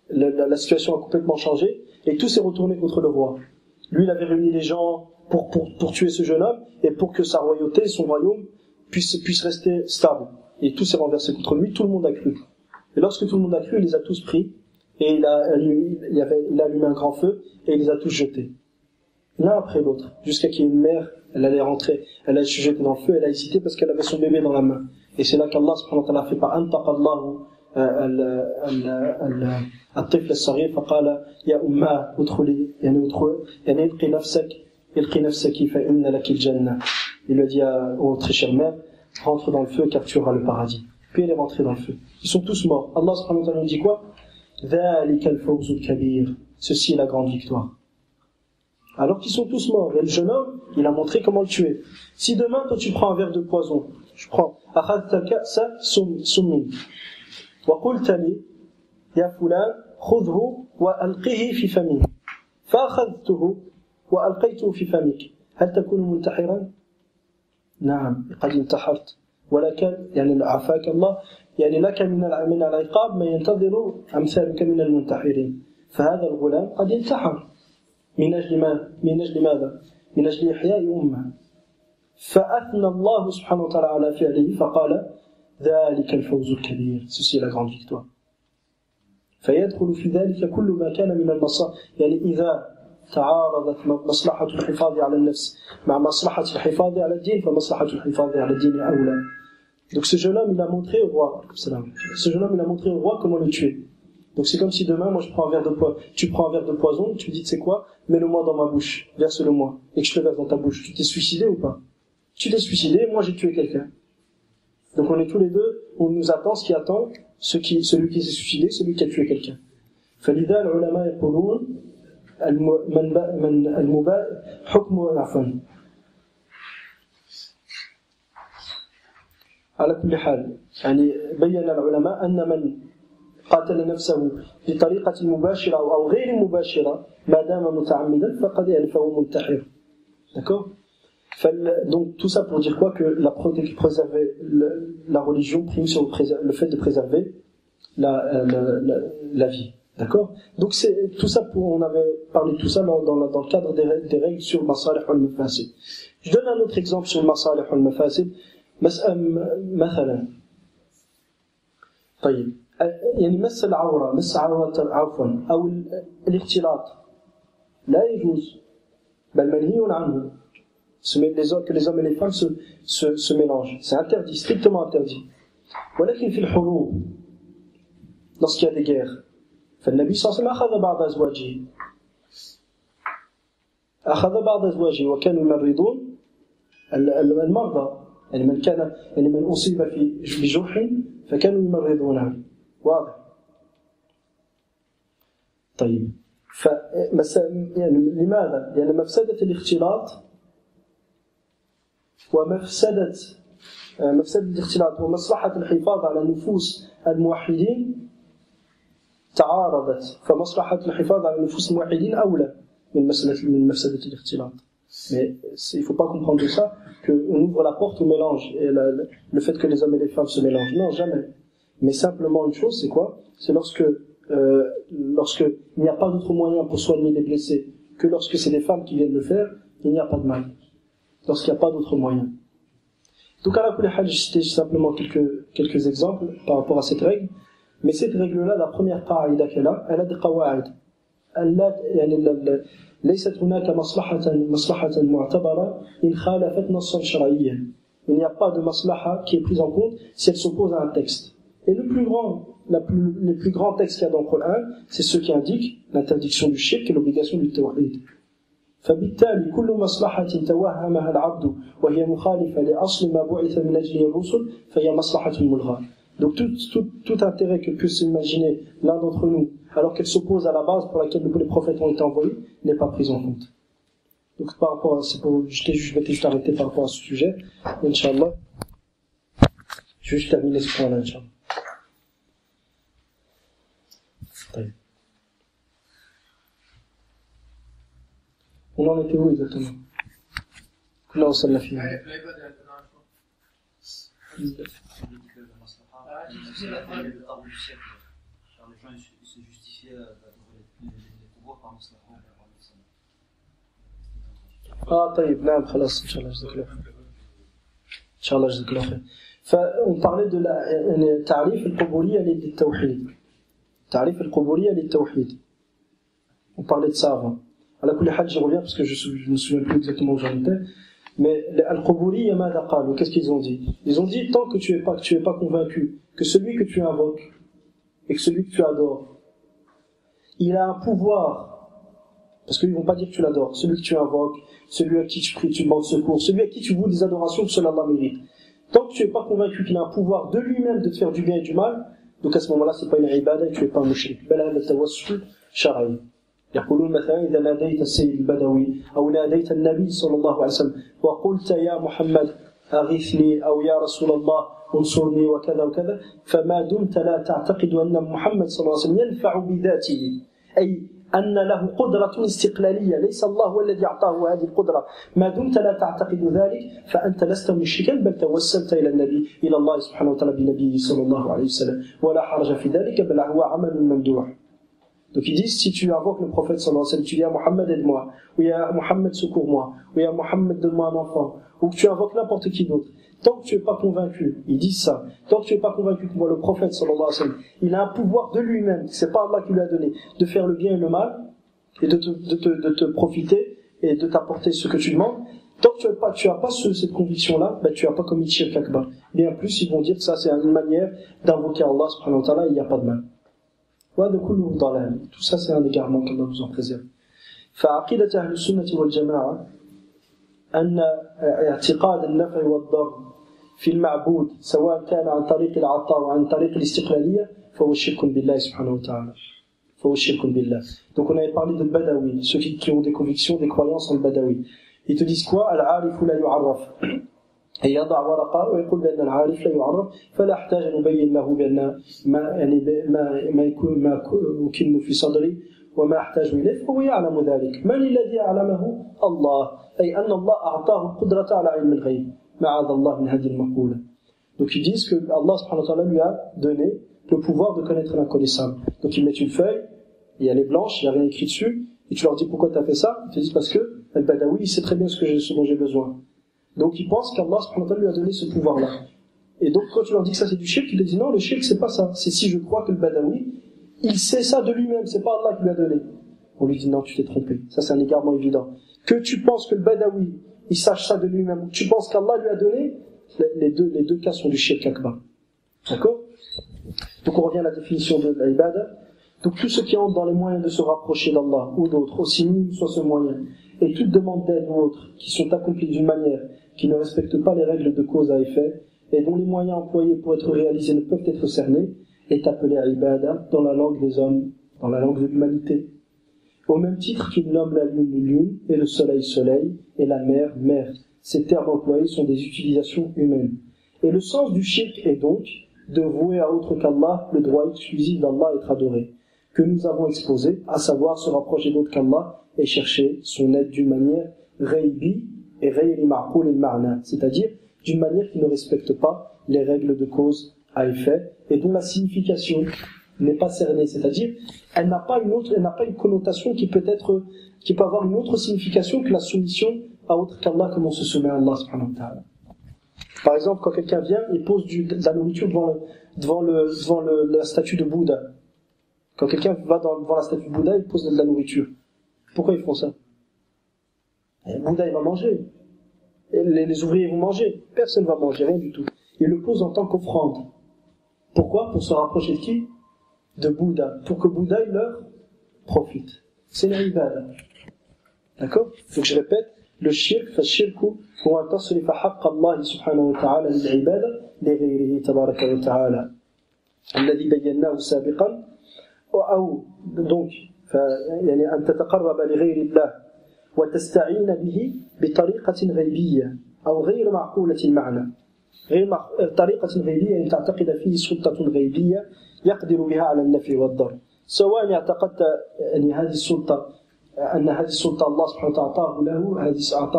La situation a complètement changé et tout s'est retourné contre le roi. Lui, il avait réuni les gens pour tuer ce jeune homme et pour que sa royauté, son royaume puisse rester stable. Et tout s'est renversé contre lui, tout le monde a cru. Et lorsque tout le monde a cru, il les a tous pris et il a allumé un grand feu et il les a tous jetés. L'un après l'autre, jusqu'à qu'il y ait une mère, elle allait rentrer, elle allait se jeter dans le feu, elle a hésité parce qu'elle avait son bébé dans la main. Et c'est là qu'Allah subhanahu wa ta'ala a fait par antaqallahu الطفل الصغير فقال يا أماه ادخلي يعني القي نفسك فإن لك الجنة. Il lui a dit ô très chère mère, rentre dans le feu car tu auras le paradis. Puis elle est rentrée dans le feu. Ils sont tous morts. Allah subhanahu wa ta'ala nous dit quoi? ذلك الفوز الكبير. Ceci est la grande victoire. Alors qu'ils sont tous morts. Et le jeune homme, il a montré comment le tuer. Si demain, toi, tu prends un verre de poison, je prends أخذت كأس سم وقلت لي يا فلان خذه وألقه في فمي فأخذته وألقيته في فمك هل تكون منتحرا؟ نعم قد انتحرت ولكن يعني عافاك الله يعني لك من العقاب ما ينتظر أمثالك من المنتحرين. فهذا الغلام قد انتحر من أجل ماذا؟ من أجل إحياء أمه. فأثنى الله سبحانه وتعالى على فعله فقال ذلك الفوز الكبير. Ceci est la grande victoire. فيدخل في ذلك كل ما كان من المصالح. يعني إذا تعارضت مصلحة الحفاظ على النفس مع مصلحة الحفاظ على الدين فمصلحة الحفاظ على الدين أولى. Donc ce jeune homme il a montré au roi comment le tuer. Donc c'est comme si demain moi je prends un verre de poison, tu prends un verre de poison, tu me dis tu sais quoi, mets-le-moi dans ma bouche, verse-le moi et que je te le verse dans ta bouche. Tu t'es suicidé ou pas? Tu t'es suicidé, moi j'ai tué quelqu'un. Donc on est tous les deux, on nous attend ce qui attend celui qui s'est suicidé, celui qui a tué quelqu'un. فلذا العلماء يقولون المباح حكم عفوا. على كل حال يعني بين العلماء أن من قاتل نفسه بطريقة مباشرة أو غير مباشرة ما دام متعمدا فقد يعني فهو منتحر. D'accord? Donc tout ça pour dire quoi? Que préserver la religion prime sur le fait de préserver la vie. D'accord? Donc c'est tout ça on avait parlé de tout ça dans le cadre des règles sur le masalih wal mafasid. Je donne un autre exemple sur le masalih wal mafasid. مثلا طيب يعني مس العورة عفوا أو الاختلاط لا يجوز بل منهي عنه que les hommes et les femmes se mélangent. C'est interdit, strictement interdit. ولكن في الحروب lorsqu'il y a des guerres فالنبي صلى الله عليه وسلم أخذ بعض أزواجه وكانوا يمرضون المرضى يعني من أصيب بجرح فكانوا يمرضونه. واضح؟ طيب يعني لماذا؟ لأن مفسدة الاختلاط ومفسدة الاختلاط ومصلحة الحفاظ على نفوس الموحدين تعارضت فمصلحة الحفاظ على نفوس الموحدين أولى من مفسدة الاختلاط. Mais il ne faut pas comprendre de ça qu'on ouvre la porte au mélange et le fait que les hommes et les femmes se mélangent. Non, jamais. Mais simplement une chose, c'est quoi? C'est lorsque il n'y a pas d'autre moyen pour soigner les blessés que lorsque c'est des femmes qui viennent le faire, il n'y a pas de mal. Lorsqu'il n'y a pas d'autre moyen. Donc à la kulli, j'ai cité simplement quelques exemples par rapport à cette règle. Mais cette règle-là, la première qaïda qu'elle a, elle a des qawaïd. ليست هناك مصلحة معتبرة إن خالفت نصا شرعيا. Il n'y a pas de maslaha qui est prise en compte si elle s'oppose à un texte. Et les plus grands textes qu'il y a dans le Coran, c'est ceux qui indiquent l'interdiction du shirk et l'obligation du tawhid. فبالتالي كل مصلحة توهمها العبد وهي مخالفة لأصل ما بعث من أجله الرسل فهي مصلحة ملغاة. Donc tout intérêt que peut s'imaginer l'un d'entre nous, alors qu'elle s'oppose à la base pour laquelle les prophètes ont été envoyés, n'est pas prise en compte. Donc par rapport à, je vais juste arrêter par rapport à ce sujet, Inch'Allah. Je vais juste terminer ce point-là, Inch'Allah. On en était où exactement? Là, on s'en l'a fait. C'est la fin de l'arbre du siècle. Alors les gens ils se justifiaient les pouvoirs par Moussafa. طيب نعم خلاص إن شاء الله جزاك الله خير. إن شاء الله جزاك الله خير. فon parlait de la تعريف القبورية للتوحيد. تعريف القبورية للتوحيد. On parlait de ça avant. À la kulli hal, j'y reviens parce que je me souviens plus exactement où j'en étais. Mais al-Quburi, ماذا قالوا? Qu'est-ce qu'ils ont dit? Ils ont dit tant que tu es pas convaincu que celui que tu invoques et que celui que tu adores, il a un pouvoir, parce qu'ils vont pas dire que tu l'adores, celui que tu invoques, celui à qui tu pries, tu demandes secours, celui à qui tu voues des adorations que seul Allah mérite. Tant que tu es pas convaincu qu'il a un pouvoir de lui-même de te faire du bien et du mal, donc à ce moment-là, c'est pas une ibada et tu es pas un mushrik. بل هذا التوسل شرعي. يقولون مثلا إذا ناديت السيد البدوي أو ناديت النبي صلى الله عليه وسلم وقلت يا محمد أغثني أو يا رسول الله انصرني وكذا وكذا فما دمت لا تعتقد أن محمد صلى الله عليه وسلم ينفع بذاته أي أن له قدرة استقلالية ليس الله هو الذي أعطاه هذه القدرة ما دمت لا تعتقد ذلك فأنت لست مشركا بل توسلت إلى الله سبحانه وتعالى بنبيه صلى الله عليه وسلم ولا حرج في ذلك بل هو عمل ممدوح. Donc ils disent, si tu invoques le prophète sallallahu alayhi wa sallam, tu dis à Mohammed aide-moi, ou il y a Mohammed secours-moi, ou il y a Mohammed donne-moi un enfant, ou que tu invoques n'importe qui d'autre, tant que tu n'es pas convaincu, ils disent ça, tant que tu n'es pas convaincu que moi le prophète sallallahu alayhi wa sallam, il a un pouvoir de lui-même, c'est pas Allah qui lui a donné, de faire le bien et le mal, et de te profiter, et de t'apporter ce que tu demandes, tant que tu as pas cette conviction-là, ben tu n'as pas commis shirk akbar. Bien plus, ils vont dire que ça c'est une manière d'invoquer Allah subhanahu wa ta'ala, et il n'y a pas de mal. Tout ça c'est un égarement qu'Allah nous en préserve. فعقيدة أهل السنة والجماعة أن اعتقاد النفع والضر في المعبود سواء كان عن طريق العطاء أو عن طريق الاستقلالية فهو شرك بالله سبحانه وتعالى. فهو شرك بالله. Donc on avait parlé de Badawi, ceux qui ont des convictions, des croyances en Badawi. Ils te disent quoi? Al-Arif la yu'arraf. يضع ورقة ويقول بأن العارف لا يعرف فلا أحتاج أن أبين له بأن ما يكن في صدري وما أحتاج إليه فهو يعلم ذلك. من الذي أعلمه؟ الله. أي أن الله أعطاه القدرة على علم الغيب. معاذ الله من هذه المقولة. Donc ils disent que Allah subhanahu wa ta'ala lui a donné le pouvoir de connaître l'inconnaissable. Donc ils mettent une feuille, et elle est blanche, il n'y a rien écrit dessus, et tu leur dis pourquoi tu as fait ça? Ils te disent parce que Al-Badawi il sait très bien ce dont j'ai besoin. Donc ils pensent qu'Allah subhanahu wa ta'ala lui a donné ce pouvoir-là. Et donc quand tu leur dis que ça c'est du shirk, ils te disent non, le shirk c'est pas ça. C'est si je crois que le Badawi, il sait ça de lui-même, c'est pas Allah qui lui a donné. On lui dit non, tu t'es trompé. Ça c'est un égarement évident. Que tu penses que le Badawi, il sache ça de lui-même, ou que tu penses qu'Allah lui a donné, les deux cas sont du shirk akbar. D'accord? Donc on revient à la définition de l'ibada. Donc tous ceux qui entrent dans les moyens de se rapprocher d'Allah ou d'autres, aussi minime soit ce moyen, et toute demande d'aide ou autre, qui sont accomplies d'une manière qui ne respecte pas les règles de cause à effet, et dont les moyens employés pour être réalisés ne peuvent être cernés, est appelé à ibada dans la langue des hommes, dans la langue de l'humanité. Au même titre qu'il nomme la lune, et le soleil, et la mer. Ces termes employés sont des utilisations humaines. Et le sens du shirk est donc de vouer à autre qu'Allah le droit exclusif d'Allah à être adoré, que nous avons exposé, à savoir se rapprocher d'autre qu'Allah et chercher son aide d'une manière ghaybi et ghayri ma'qul al-ma'na, c'est-à-dire d'une manière qui ne respecte pas les règles de cause à effet et dont la signification n'est pas cernée, c'est-à-dire elle n'a pas une connotation qui peut avoir une autre signification que la soumission à autre qu'Allah, comme on se soumet à Allah subhanahu wa ta'ala. Par exemple, quand quelqu'un vient et pose de la nourriture devant la statue de Bouddha. Quand quelqu'un va devant la statue de Bouddha, il pose de la nourriture. Pourquoi ils font ça? Et Bouddha, il va manger. Et les ouvriers vont manger. Personne ne va manger, rien du tout. Ils le posent en tant qu'offrande. Pourquoi? Pour se rapprocher de qui? De Bouddha. Pour que Bouddha, il leur profite. C'est l'ibada. D'accord? Donc je répète, le shirk, فالشرك هو أن تصرف حق الله سبحانه وتعالى للعبادة لغيره تبارك وتعالى الذي بيناه سابقا أو donc يعني أن تتقرب لغير الله وتستعين به بطريقة غيبية أو غير معقولة المعنى طريقة غيبية أن تعتقد فيه سلطة غيبية يقدر بها على النفع والضر سواء اعتقدت أن هذه السلطة أن هذه السلطة الله سبحانه وتعالى أعطاه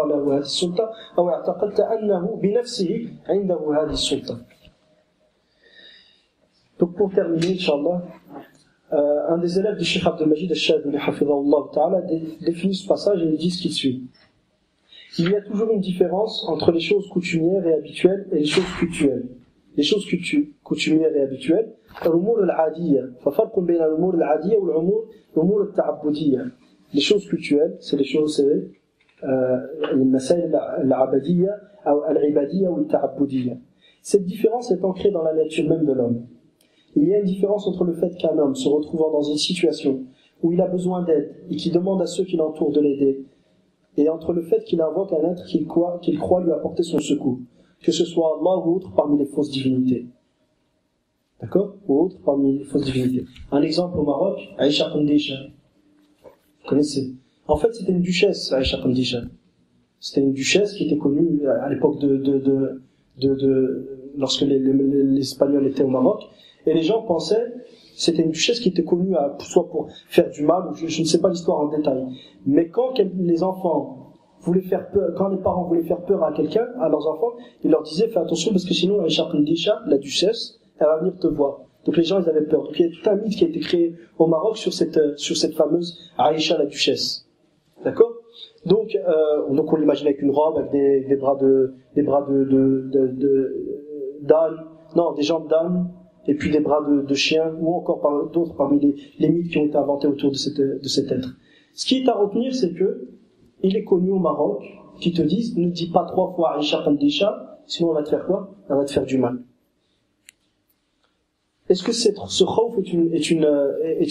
له هذه السلطة أو اعتقدت أنه بنفسه عنده هذه السلطة. Donc pour terminer, Inch'Allah, un des élèves du Cheikh Abdel Majid al-Shadhili hafidhahullah ta'ala définit ce passage et il dit ce qui suit. Il y a toujours une différence entre les choses coutumières et habituelles et les choses cultuelles. Les choses coutumières et habituelles, الأمور العادية ففرق بين الأمور العادية والأمور التعبدية. Les choses cultuelles, c'est les choses المسائل العبدية أو العبادية ou التعبدية. Cette différence est ancrée dans la nature même de l'homme. Il y a une différence entre le fait qu'un homme se retrouvant dans une situation où il a besoin d'aide et qui demande à ceux qui l'entourent de l'aider, et entre le fait qu'il invoque un être qu'il croit lui apporter son secours, que ce soit Allah ou autre parmi les fausses divinités. D'accord? Ou autre parmi les fausses divinités. Un exemple au Maroc, Aïcha Kondisha. Vous connaissez? En fait, c'était une duchesse, Aïcha Kondisha. C'était une duchesse qui était connue à l'époque lorsque les Espagnols étaient au Maroc. Et les gens pensaient, c'était une duchesse qui était connue soit pour faire du mal, je ne sais pas l'histoire en détail. Mais quand les enfants voulaient faire peur, quand les parents voulaient faire peur à quelqu'un, à leurs enfants, ils leur disaient, fais attention parce que sinon, Aïcha Kondisha, la duchesse, elle va venir te voir. Donc les gens, ils avaient peur. Donc il y a tout un mythe qui a été créé au Maroc sur cette fameuse Aïcha la duchesse. D'accord? Donc on l'imagine avec une robe, avec des jambes d'âne, et puis des bras de chien, ou encore d'autres parmi les mythes qui ont été inventés autour de cet être. Ce qui est à retenir, c'est que il est connu au Maroc, qui te disent, ne dis pas 3 fois Aïcha Kandisha, sinon on va te faire quoi? On va te faire du mal. Est-ce que ce khawf est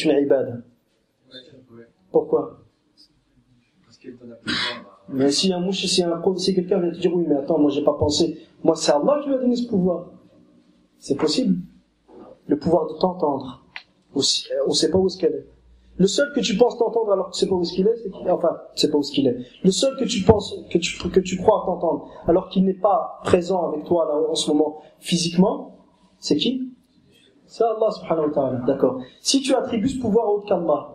une ibad? Pourquoi? Parce qu'elle donne un pouvoir. Mais si quelqu'un vient te dire, oui, mais attends, moi j'ai pas pensé, moi c'est Allah qui lui a donné ce pouvoir. C'est possible. Le pouvoir de t'entendre. On sait pas où est-ce qu'elle est. Le seul que tu penses t'entendre alors que tu sais pas où est-ce qu'il est, tu sais pas où est-ce qu'il est. Le seul que tu penses, que tu crois t'entendre alors qu'il n'est pas présent avec toi là en ce moment physiquement, c'est qui? C'est Allah subhanahu wa ta'ala. D'accord. Si tu attribues ce pouvoir à autre qu'Allah,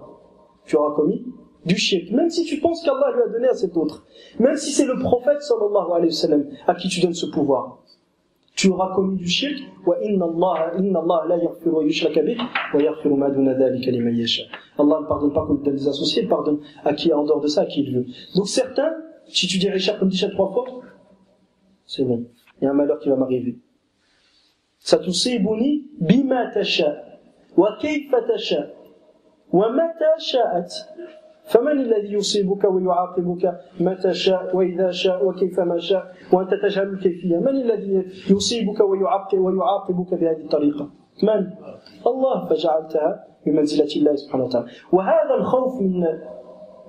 tu auras commis du shirk. Même si tu penses qu'Allah lui a donné à cet autre. Même si c'est le prophète sallallahu alayhi wa sallam à qui tu donnes ce pouvoir. Tu auras commis du shirk. Wa inna Allah la yaghfiru wa yushraka bih wa yaghfiru ma duna dhalika liman yasha. Allah ne pardonne pas qu'on lui donne des associés, il pardonne à qui en dehors de ça, à qui il veut. Donc certains, si tu dis Richard comme 3 fois, c'est bon. Il y a un malheur qui va m'arriver. ستصيبني بما تشاء وكيف تشاء ومتى شاءت فمن الذي يصيبك ويعاقبك متى شاء وإذا شاء وكيف ما شاء وأنت تجهل الكيفية من الذي يصيبك ويعاقبك بهذه الطريقة من؟ الله فجعلتها بمنزلة الله سبحانه وتعالى وهذا الخوف من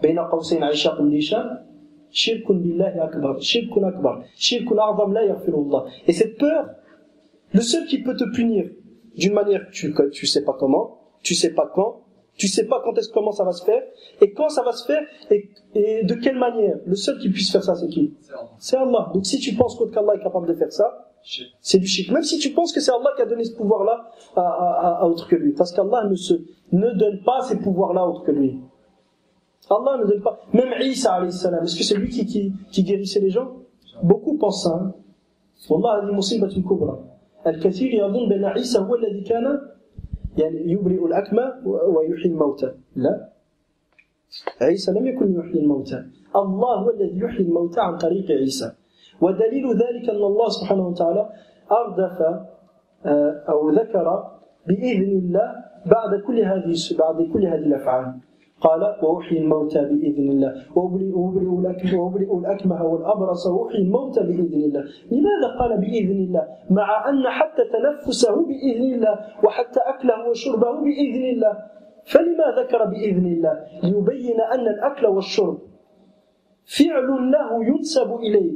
بين قوسين عشاق ليشا شرك بالله أكبر شرك أعظم لا يغفر الله. Et cette peur, le seul qui peut te punir d'une manière que tu sais pas comment, tu sais pas quand, tu sais pas comment ça va se faire, et quand ça va se faire, et de quelle manière. Le seul qui puisse faire ça, c'est qui? C'est Allah. Donc si tu penses qu'Allah est capable de faire ça, c'est du shirk. Même si tu penses que c'est Allah qui a donné ce pouvoir-là à autre que lui. Parce qu'Allah ne donne pas ces pouvoirs-là à autre que lui. Allah ne donne pas. Même Isa alayhi salam, est-ce que c'est lui qui guérissait les gens? Beaucoup pensent ça. Hein. Wallah hadi musibatun kubra. الكثير يظن بأن عيسى هو الذي كان يعني يبرئ الأكمى ويحيي الموتى. لا، عيسى لم يكن يحيي الموتى. الله هو الذي يحيي الموتى عن طريق عيسى. ودليل ذلك أن الله سبحانه وتعالى أردف أو ذكر بإذن الله بعد كل هذه الأفعال. قال وأحيي الموتى بإذن الله وأبرئ الأكمه والأبرص وأحيي الموتى بإذن الله. لماذا قال بإذن الله مع أن حتى تنفسه بإذن الله وحتى أكله وشربه بإذن الله؟ فلما ذكر بإذن الله؟ ليبين أن الأكل والشرب فعل له ينسب إليه.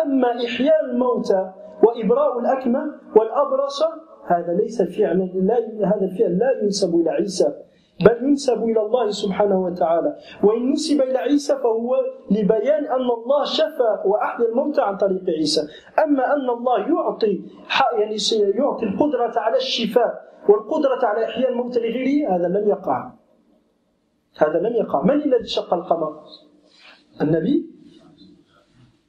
أما إحياء الموتى وإبراء الأكمه والأبرص هذا ليس فعلا، هذا الفعل لا ينسب إلى عيسى بل ينسب إلى الله سبحانه وتعالى. وإن نسب إلى عيسى فهو لبيان أن الله شفى وأحيا الموتى عن طريق عيسى. أما أن الله يعطي القدرة على الشفاء والقدرة على إحياء الموتى لغيره، هذا لم يقع. من الذي شق القمر؟ النبي؟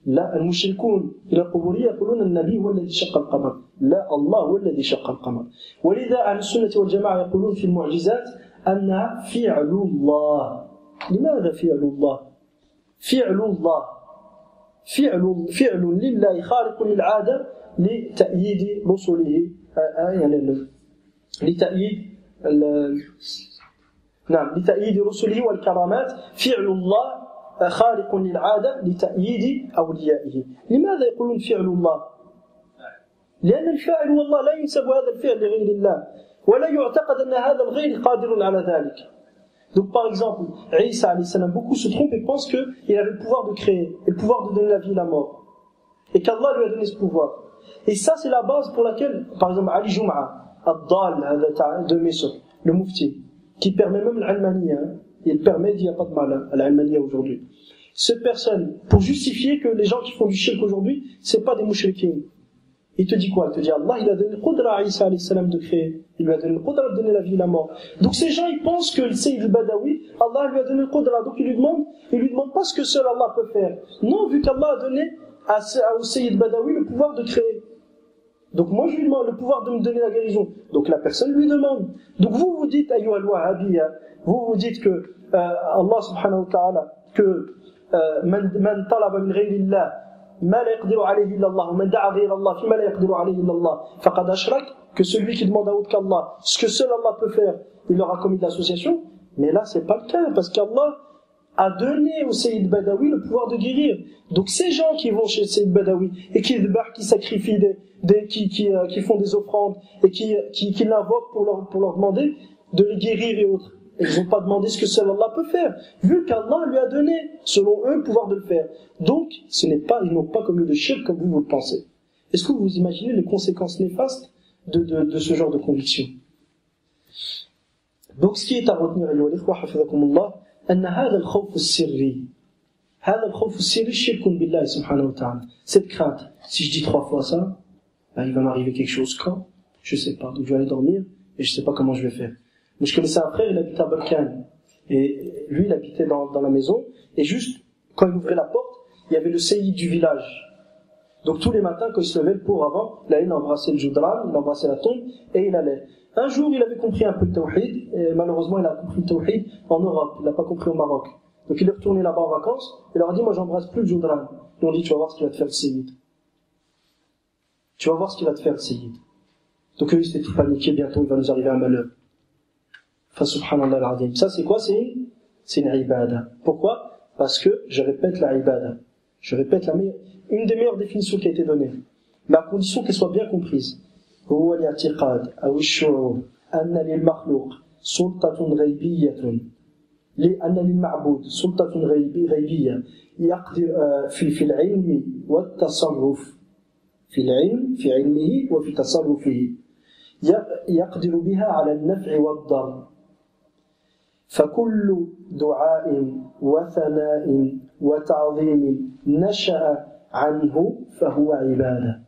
لا، المشركون إلى القبورية يقولون النبي هو الذي شق القمر. لا، الله هو الذي شق القمر. ولذا أهل السنة والجماعة يقولون في المعجزات أنها فعل الله. لماذا فعل الله؟ فعل لله خارق للعادة لتأييد رسله، يعني لتأييد رسله والكرامات. فعل الله خارق للعادة لتأييد أوليائه. لماذا يقولون فعل الله؟ لأن الفاعل هو الله، لا ينسب هذا الفعل لغير الله ولا يعتقد أن هذا الغير قادر على ذلك. Donc par exemple, Isa alayhi salam, beaucoup se trompent et pensent qu'il avait le pouvoir de créer et le pouvoir de donner la vie et la mort, et qu'Allah lui a donné ce pouvoir. Et ça c'est la base pour laquelle, par exemple, Ali Jum'a Ad-Dal de Misr, le mufti, qui permet même l'Almaniya, il permet, il n'y a pas de mal à l'Almaniya aujourd'hui. Cette personne, pour justifier que les gens qui font du shirk aujourd'hui, c'est pas des mouchriquins. Il te dit quoi? Il te dit Allah, il a donné le qudra à Isa alayhi salam de créer. Il lui a donné le qudra de donner la vie et la mort. Donc ces gens, ils pensent que le Sayyid al-Badawi, Allah lui a donné le qudra. Donc il lui demande pas ce que seul Allah peut faire. Non, vu qu'Allah a donné au Sayyid al-Badawi le pouvoir de créer. Donc moi je lui demande le pouvoir de me donner la guérison. Donc la personne lui demande. Donc vous dites ayyuha al-wahhabiyya, vous dites que Allah subhanahu wa ta'ala que man talaba min ghayrillah ma la yaqdiru alayhi illa Allah, man da'a ghayra Allah fi ma la yaqdiru alayhi illa Allah faqad ashrak, que celui qui demande à autre qu'Allah ce que seul Allah peut faire, il aura commis de l'association. Mais là c'est pas le cas, parce qu'Allah a donné au Sayyid Badawi le pouvoir de guérir. Donc ces gens qui vont chez Sayyid Badawi et qui sacrifient qui font des offrandes et qui l'invoquent pour leur demander de les guérir et autres, ils n'ont pas demandé ce que seul Allah peut faire, vu qu'Allah lui a donné, selon eux, le pouvoir de le faire. Donc, ils n'ont pas commis de shirk comme vous le pensez. Est-ce que vous imaginez les conséquences néfastes de ce genre de conviction? Donc, ce qui est à retenir, أن هذا الخوف السري هذا الخوف السري شرك بالله سبحانه وتعالى. Cette crainte, si je dis 3 fois ça, il va m'arriver quelque chose quand? Je sais pas. Donc je vais aller dormir et je sais pas comment je vais faire. Mais je connaissais un frère, il habitait à Balkan. Et lui, il habitait dans la maison. Et juste, quand il ouvrait la porte, il y avait le sayyid du village. Donc tous les matins, quand il se levait, le pauvre avant, là, il embrassait le joudran, il embrassait la tombe, et il allait. Un jour, il avait compris un peu le tawhid, et malheureusement, il a compris le tawhid en Europe, il l'a pas compris au Maroc. Donc il est retourné là-bas en vacances, il leur a dit, moi j'embrasse plus le joudran. Ils ont dit, tu vas voir ce qu'il va te faire le sayyid. Tu vas voir ce qu'il va te faire le sayyid. Donc eux, ils s'étaient tout paniqués, bientôt il va nous arriver un malheur. Enfin, subhanallah al-azim. Ça, c'est quoi? C'est une ibada. Pourquoi? Parce que je répète la ibada. Je répète une des meilleures définitions qui a été donnée. Mais à condition qu'elle soit bien comprise. هو الاعتقاد أو الشعور أن للمخلوق سلطة غيبية لأن للمعبود سلطة غيبية يقدر في العلم والتصرف في علمه وفي تصرفه يقدر بها على النفع والضر فكل دعاء وثناء وتعظيم نشأ عنه فهو عبادة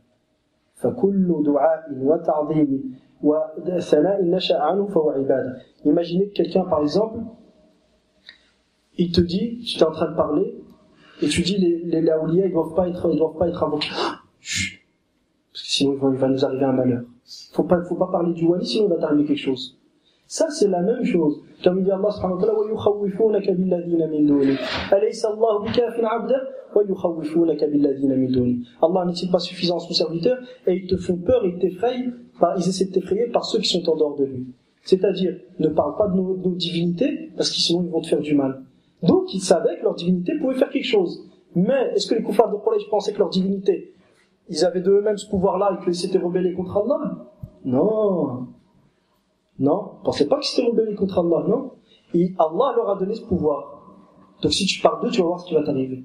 فكل دعاء وتعظيم وثناء نشأ عنه فهو عبادة. Imaginez que quelqu'un, par exemple, il te dit, tu es en train de parler, et tu dis les awliya, ils doivent pas être invoqués. Chut, parce que sinon il va nous arriver un malheur. Faut pas parler du wali, sinon il va t'arriver quelque chose. Ça, c'est la même chose. Comme il dit Allah subhanahu wa ta'ala, وَيُخَوِّفُونَكَ بِالَّذِينَ مِن دُونِهِ أَلَيْسَ اللَّهُ بِكَافٍ عَبْدَهُ وَيُخَوِّفُونَكَ بِالَّذِينَ مِن دُونِهِ. Allah n'est-il pas suffisant à son serviteur, et ils te font peur, ils t'effrayent, ils essaient de t'effrayer par ceux qui sont en dehors de lui. C'est-à-dire, ne parle pas de nos divinités, parce que sinon ils vont te faire du mal. Donc, ils savaient que leur divinité pouvait faire quelque chose. Mais, est-ce que les kuffars de Quraysh pensaient que leur divinité, ils avaient de eux-mêmes ce pouvoir-là et qu'ils s'étaient rebellés contre Allah? Non. Non, pensez pas qu'ils s'étaient rebellés contre Allah, non. Et Allah leur a donné ce pouvoir. Donc si tu parles d'eux, tu vas voir ce qui va t'arriver.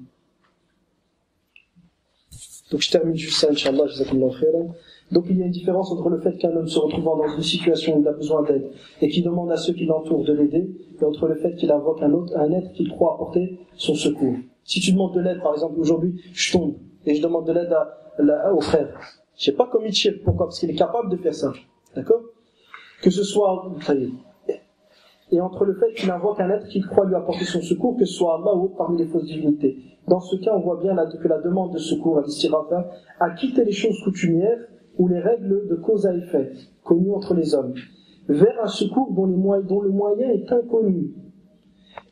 Donc je termine juste ça, Inch'Allah, jazakumullahu khairan. Donc il y a une différence entre le fait qu'un homme se retrouvant dans une situation où il a besoin d'aide et qui demande à ceux qui l'entourent de l'aider, et entre le fait qu'il invoque un être qu'il croit apporter son secours. Si tu demandes de l'aide, par exemple, aujourd'hui, je tombe et je demande de l'aide au frère, je sais pas comment il tire, pourquoi? Parce qu'il est capable de faire ça. D'accord? Que ce soit, et entre le fait qu'il invoque un être qu'il croit lui apporter son secours, que ce soit Allah ou autre parmi les fausses divinités. Dans ce cas, on voit bien que la demande de secours à l'istiragha a quitté les choses coutumières ou les règles de cause à effet, connues entre les hommes, vers un secours dont le moyen est inconnu.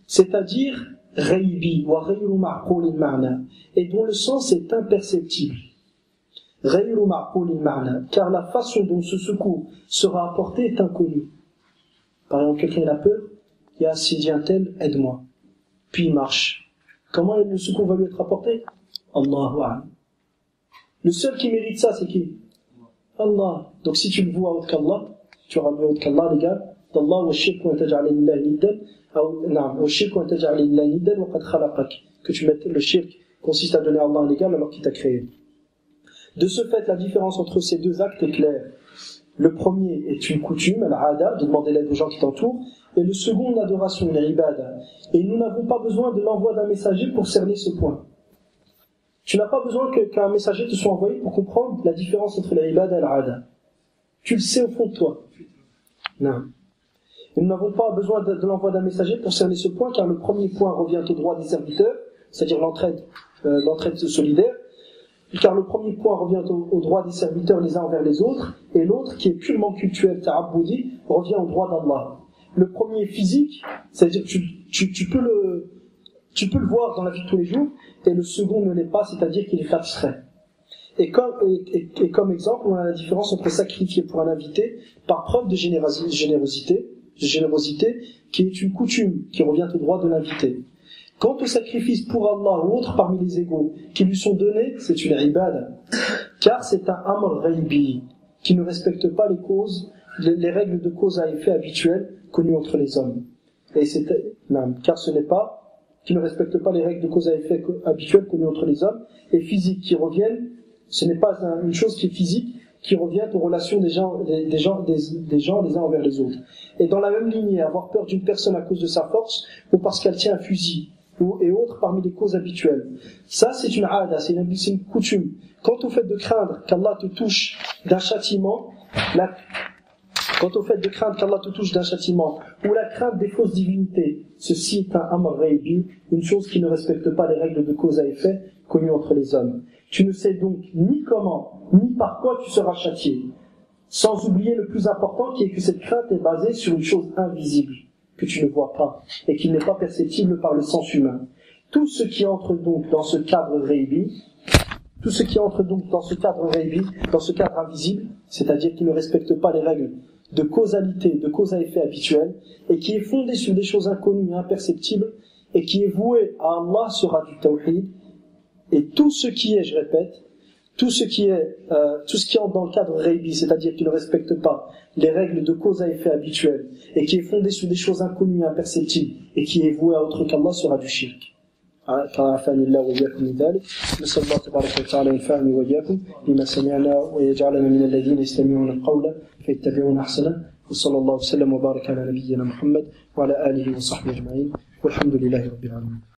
C'est-à-dire, ghaybi wa ghayru ma'qulil ma'na, et dont le sens est imperceptible. Ghayru ma'qulil ma'na, car la façon dont ce secours sera apporté est inconnue. Par exemple, quelqu'un a peur, il y a s'il dit un tel, aide-moi. Puis il marche. Comment le secours va lui être apporté? Allahu a'lam. Le seul qui mérite ça, c'est qui? Allah. Donc si tu le vois autre qu'Allah, tu auras vu autre qu'Allah, les gars, d'Allah wa shirk wa taj'ala lillahi niddan, wa shirk wa taj'ala lillahi niddan wa qad khalaqak. Que tu mettes le shirk consiste à donner à Allah un égal alors qu'il t'a créé. De ce fait, la différence entre ces deux actes est claire. Le premier est une coutume, al-ada, de demander l'aide aux gens qui t'entourent, et le second, l'adoration, l'ibada. Et nous n'avons pas besoin de l'envoi d'un messager pour cerner ce point. Tu n'as pas besoin qu'un messager te soit envoyé pour comprendre la différence entre l'ibada et l'ada. Tu le sais au fond de toi. Non. Et nous n'avons pas besoin de l'envoi d'un messager pour cerner ce point, car le premier point revient au droit des serviteurs, c'est-à-dire l'entraide solidaire. car le premier point revient au droit des serviteurs les uns envers les autres, et l'autre, qui est purement cultuel, ta'abboudi, revient au droit d'Allah. Le premier est physique, c'est-à-dire tu peux le voir dans la vie de tous les jours, et le second ne l'est pas, c'est-à-dire qu'il est abstrait. Et comme exemple, on a la différence entre sacrifier pour un invité par preuve de générosité, qui est une coutume qui revient au droit de l'invité. Quant au sacrifice pour Allah ou autre parmi les égaux qui lui sont donnés, c'est une ibada, car c'est un amr ghaybi qui ne respecte pas les règles de cause à effet habituelles connues entre les hommes. Car ce n'est pas, qui ne respecte pas les règles de cause à effet habituelles connues entre les hommes, et physiques qui reviennent, ce n'est pas une chose qui est physique, qui revient aux relations des gens les uns envers les autres. Et dans la même lignée, avoir peur d'une personne à cause de sa force, ou parce qu'elle tient un fusil, et autres parmi les causes habituelles. Ça, c'est une aada, c'est une coutume. Quant au fait de craindre qu'Allah te touche d'un châtiment, ou la crainte des fausses divinités, ceci est un amr ghaybi, une chose qui ne respecte pas les règles de cause à effet connues entre les hommes. Tu ne sais donc ni comment, ni par quoi tu seras châtié. Sans oublier le plus important qui est que cette crainte est basée sur une chose invisible, que tu ne vois pas, et qui n'est pas perceptible par le sens humain. Tout ce qui entre donc dans ce cadre ghaybi, dans ce cadre invisible, c'est-à-dire qui ne respecte pas les règles de causalité, de cause à effet habituel, et qui est fondé sur des choses inconnues et imperceptibles, et qui est voué à Allah sera du tawhid, et tout ce qui est, je répète, tout ce qui entre dans le cadre ghaybi, c'est-à-dire qui ne respecte pas les règles de cause à effet habituelles, et qui est fondé sur des choses inconnues et imperceptibles, et qui est voué à autre qu'Allah sera du shirk. عافاني الله وإياكم من ذلك نسأل الله تبارك وتعالى ينفعني وإياكم بما سمعنا ويجعلنا من الذين يستمعون القول فيتبعون أحسنه وصلى الله وسلم وبارك على نبينا محمد وعلى آله وصحبه أجمعين والحمد لله رب العالمين.